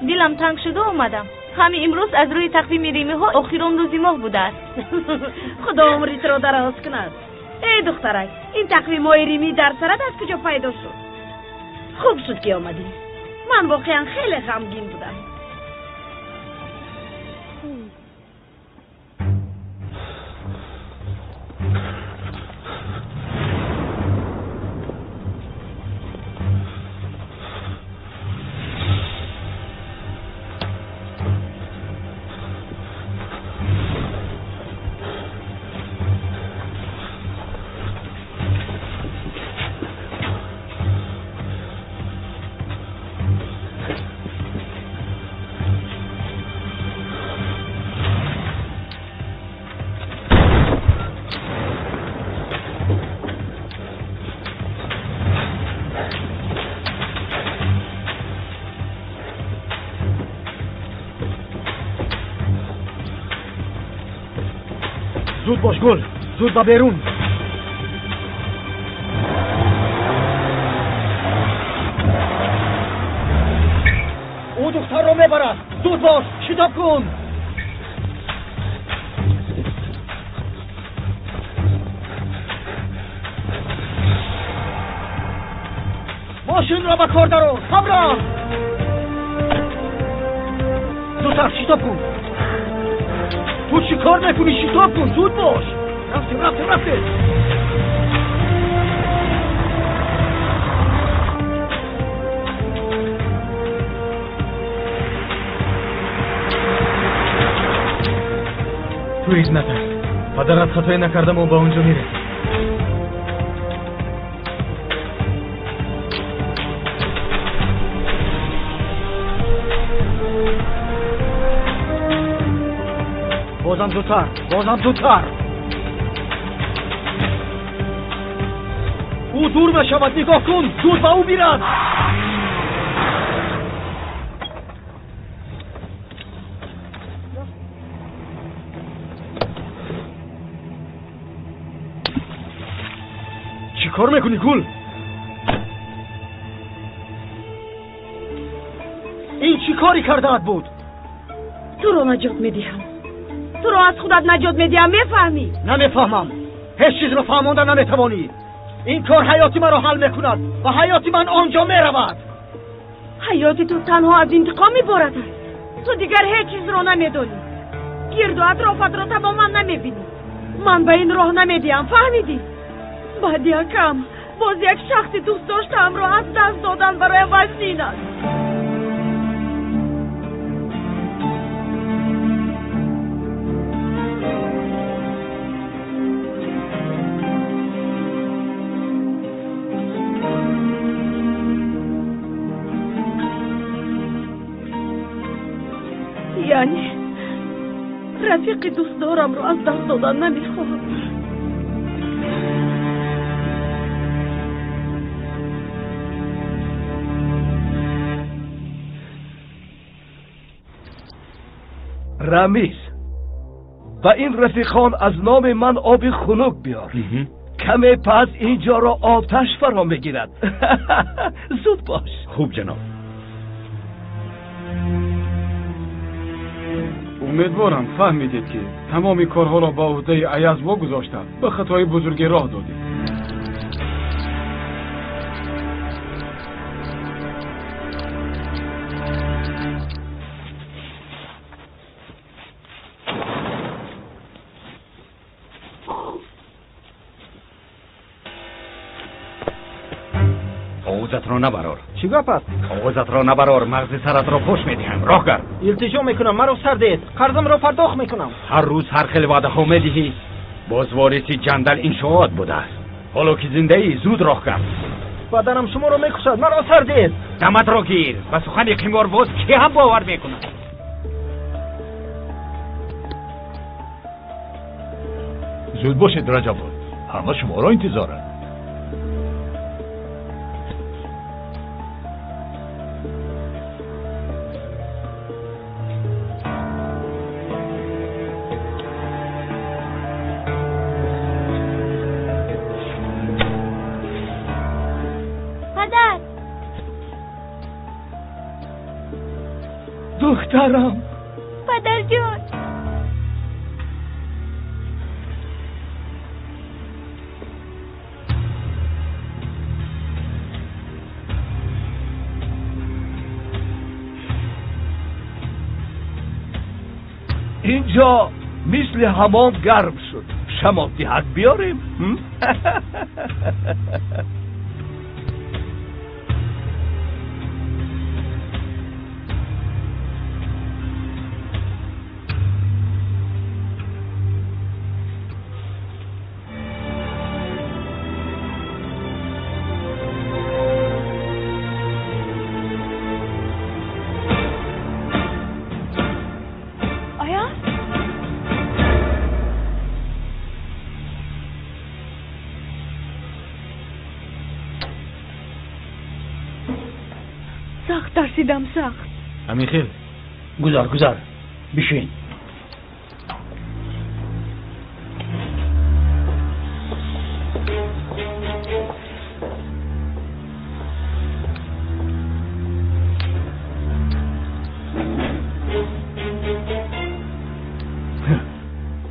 دلم تنگ شده آمدم. همین امروز از روی تقویم ریمه ها آخرین روزی ماه بوده است. خدا عمرت را دراز کند. ای دخترک، این تقویم های ریمی در سرت از کجا پیدا شد؟ خوب شد که آمدی. من واقعا خیلی غمگین بودم. زود باش گل، زود با بیرون. او دختر رو میبرد. زود باش، شتاب کن. ماشین را به کار درو. همراه. زودتر شتاب کن. تو چی کار میکنی؟ شتاب کن، زود باش. رفتیم. تو هیچ نترس. پدرت خطایی نکردم و با اونجا میرسیم. بازم زودتر. او دور بشود، نگاه کن. زود با او بیرد. چی کار میکنی گل؟ این چی کاری کرده‌ات بود؟ تو رو نجات میدیم. تو رو از خودت نجات میدیم، میفهمی؟ نمیفهمم. هیچ چیز رو فهماندن نمیتوانی. این کار حیاتی من رو حل میکند و حیاتی من آنجا میرود. حیاتی تو تنها از انتقام میبارد است. تو دیگر هیچ چیز رو نمیدونی. گرد و اطرافت رو تماما نمیبینی. من به این راه نمیدیم، فهمیدی؟ بعد یکم باز یک شخصی دوست داشتم رو از دست دادن برای وسیله است. یعنی رفیق دوست دارم رو از دست دادن نمیخوام. رمیز، و این رفیقان از نام من آب خنک بیار. کمی پس اینجا را آتش فرا میگیرد. زود باش. خوب جناب. امیدوارم فهمیدید که تمامی کارها را با عهده ایاز واگذاشته به خطای بزرگی راه دادید. آغوزت را نبرار. چی گپ است؟ آغوزت را نبرار، مغز سرت را پوش میدهم. راه گر. التجا میکنم، مرا سر دید. قرضم را پرداخت میکنم. هر روز هر خیلی وعده ها میدهی. باز وارثی جندل این شواد بوده است. حالا که زنده ای زود راه کرد. بدنم شما رو میکشد، مرا سردید. دمت را گیر و سخن قمارباز کی هم باور میکند؟ زود باشید رجب، همه شما را انتظارند. پدر دخترم پدر جان اینجا مثل حمام گرم شد. شما دهک بیاریم؟ سخت ترسیدم، سخت. همین خیل گذار بشین.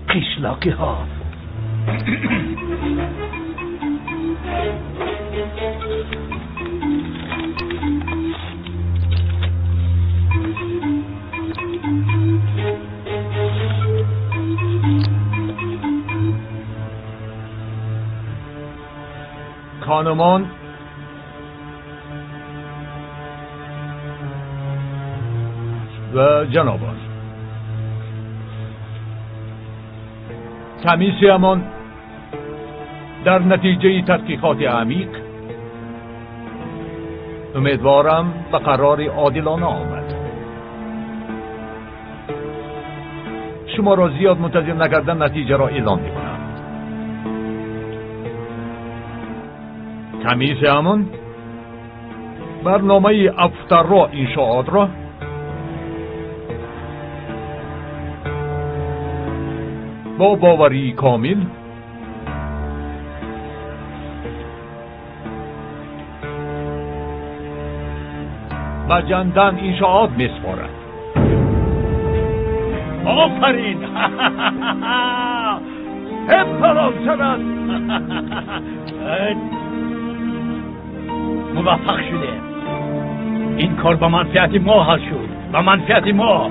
قشلاقی ها خانمان و جنابان، کمیسیمان در نتیجه تحقیقات عمیق امیدوارم به قرار عادلانه آمد. شما را زیاد منتظر نکردن نتیجه را اعلام میکنم. کمیسیمان برنامه افترا انشاءات را با باوری کامل و جندن انشاءات میسپارد. آفرین. احترام شود. موفق شده. این کار به منفعت ما حل شد، به منفعت ما.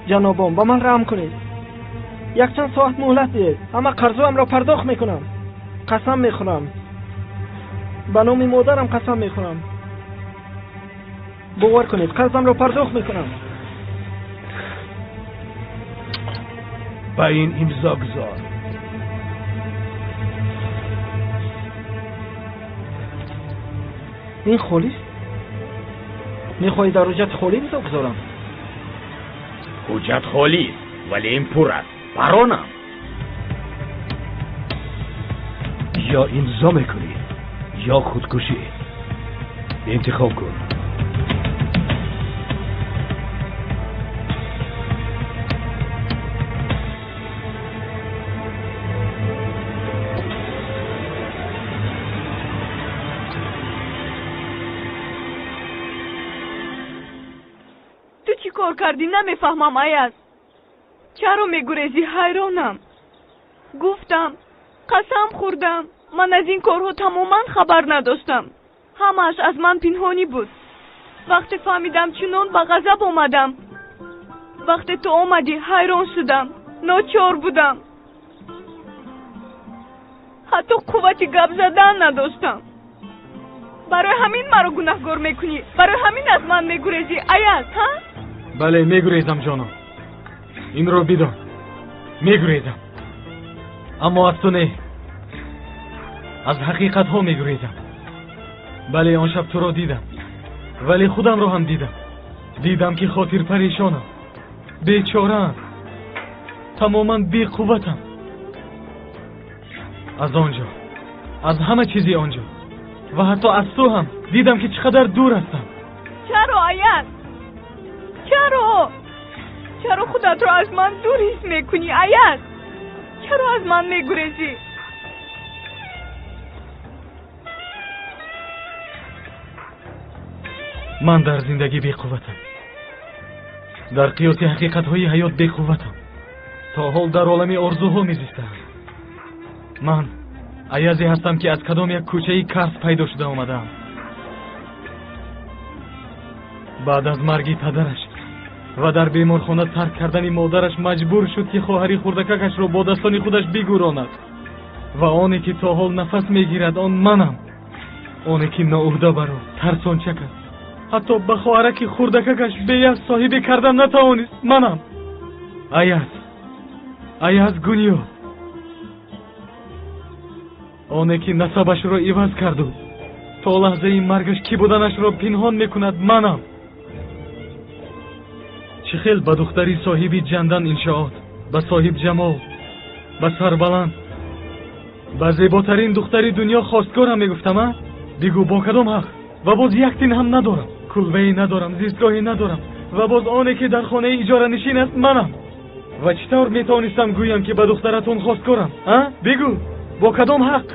جنابان با من رحم کنید. یک چند ساعت مهلت دهید. اما قرضم را پرداخت میکنم. قسم میخورم، به نام مادرم قسم میخورم. باور کنید قرضم را پرداخت میکنم. با این امضا گذار. این خالی است؟ میخواهی در حجت خالی امضا گذارم؟ حجت خالی است ولی این پر است. برانم. یا امضا میکنی یا خودکشی. انتخاب کن. کار کردی نمیفهمم ایاز. چرا میگریزی؟ حیرانم. گفتم قسم خوردم من از این کارها تماما خبر نداشتم. همش از من پنهانی بود. وقتی فهمیدم چنان به غضب اومدم. وقتی تو اومدی حیران شدم. ناچار بودم. حتی قوت گپ زدن نداشتم. برای همین مرا گناهگار میکنی؟ برای همین از من میگریزی ایاز ها؟ بله میگریزم جانم. این رو بدان. میگریزم. اما از تو نه. از حقیقت ها میگریزم. بله آن شب تو را دیدم. ولی خودم را هم دیدم. دیدم که خاطر پریشانم. بیچاره‌ام. تماما بی قوتم. از آنجا، از همه چیزی آنجا و حتی از تو هم دیدم که چقدر دور هستم. چرا ایاز؟ چرا خودت را از من دور حس میکنی ایاز؟ چرا از من میگریزی؟ من در زندگی بی قوتم. در قیاس حقیقت های حیات بی قوتم. تا حال در عالم آرزوها میزیستم. من ایازی هستم که از کدام یک کوچه کرس پیدا شده آمدم. بعد از مرگ پدرش و در بیمارخانه ترک کردن مادرش مجبور شد که خواهری خردککش را با دستان خودش بگوراند و آنی که تا حال نفس میگیرد آن منم. آنی که ناعهده برو ترسان چکد حتی به خواهرک خردککش به یک صاحبی کردن نتوانست منم. ایاز گونیو، آنی که نسبش را عوض کرد و تا لحظه مرگش کی بودنش را پنهان میکند منم. چه خیل به دختری صاحبی جندن انشاءات، به صاحب جمال، به سربلند، به زیباترین دختری دنیا خواستگارم میگفتم. بگو با کدام حق؟ و باز یک تین هم ندارم، کلبه‌ای ندارم، زیستگاهی ندارم و باز آنی که در خانه اجاره نشین است منم. و چطور میتونستم گویم که به دخترتون خواستگارم؟ بگو با کدام حق؟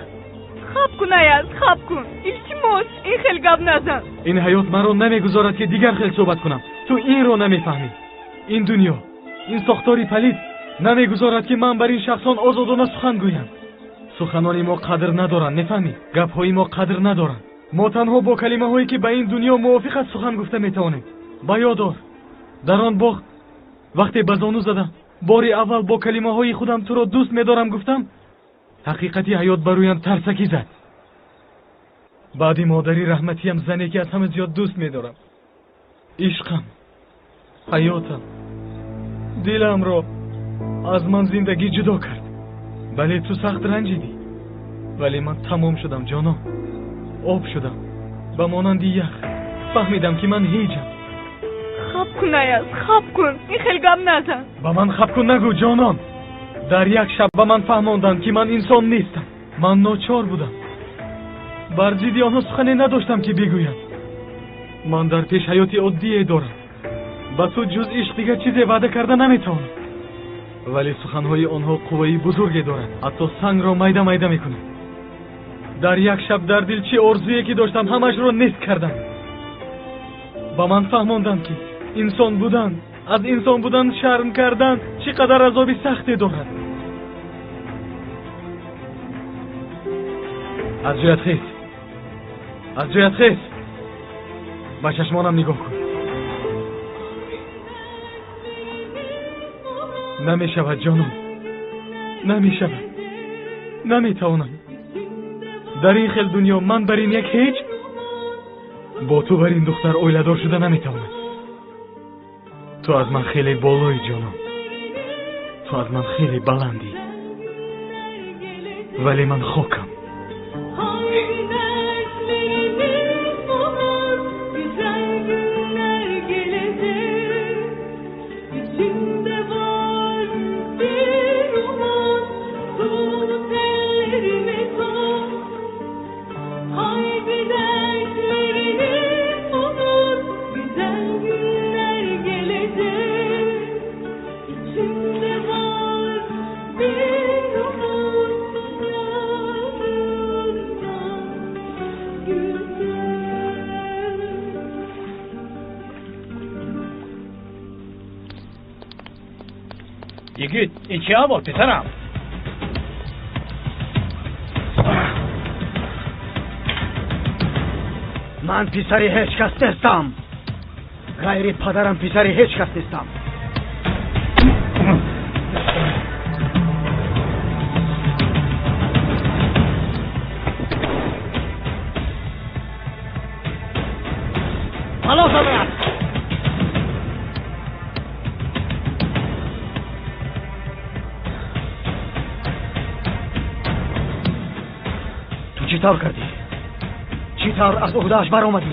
خب کن ایاز، خب کن. التماس این خیل گپ نزن. این حیات مرا نمیگذارد که دیگر خیل صحبت کنم. تو این رو نمیفهمی. این دنیا، این ساختاری پلید نمیگذارد که من بر این شخصان آزادانه سخن گویم. سخنانی ما قدر ندارن، نفهمی؟ گپ‌های ما قدر ندارن. ما تنها با کلمه هایی که به این دنیا موافق است سخن گفته میتوانیم. با یاد دار در آن باغ وقتی به زانو زدم باری اول با کلمه های خودم تو را دوست میدارم گفتم، حقیقتی حیات برویم ترسکی زد. بعدی مادری رحمتیم زنی که از همه زیاد دوست میدارم. عشقم، حیاتم، دلم را از من زندگی جدا کرد. بله تو سخت رنجیدی ولی من تمام شدم جانم. آب شدم به مانند یخ. فهمیدم که من هیچم. خب کن ایاز، خب کن. این خیلی گپ نزن. به من خب کن نگو جانم. در یک شب به من فهماندند که من انسان نیستم. من ناچار بودم. بر ضد آنها سخنی نداشتم که بگویم. من در پیش حیاتی عادی دارم. با تو جز عشق دیگر چیزی وعده کرده نمیتونم. ولی سخنهای آنها قوی بزرگی دارد. حتی سنگ را میده میده میکنه. در یک شب در دل چه آرزویی که داشتم همش را نیست کردم. با من فهماندند که انسان بودن، از انسان بودن شرم کردن چقدر عذابی سختی دارد. از جایت خیز، از جایت خیز. با چشمانم نگاه کن. نمی شود جانم، نمی شود. نمی توانم. در این خیل دنیا من بر این یک هیچ، با تو بر این دختر اویلدار شده نمی توانم. تو از من خیلی بالایی جانم. تو از من خیلی بلندی. ولی من خاکم. یگید این چی هم بود پسرم؟ من پسری هیچ کس نیستم. غیر پدرم پسری هیچ کس نیستم. حالا زمان تو چی طور کردی؟ چی طور از عهده‌اش بر آمدی؟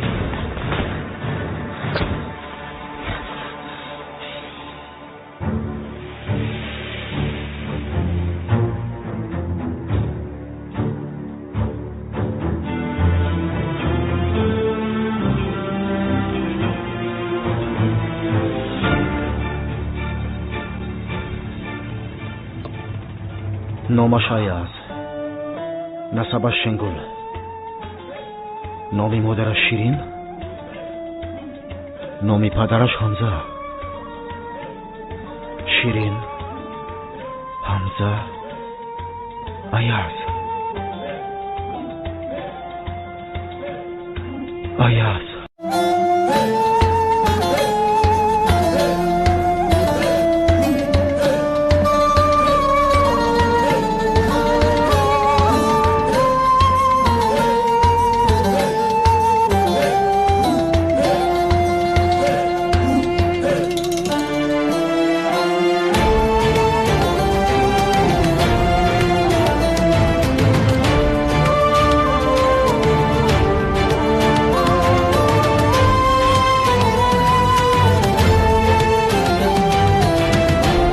نامش ایاز، نسبش شنگول، نامی مادرش شیرین، نامی پدرش حمزه. شیرین، حمزه، ایاز.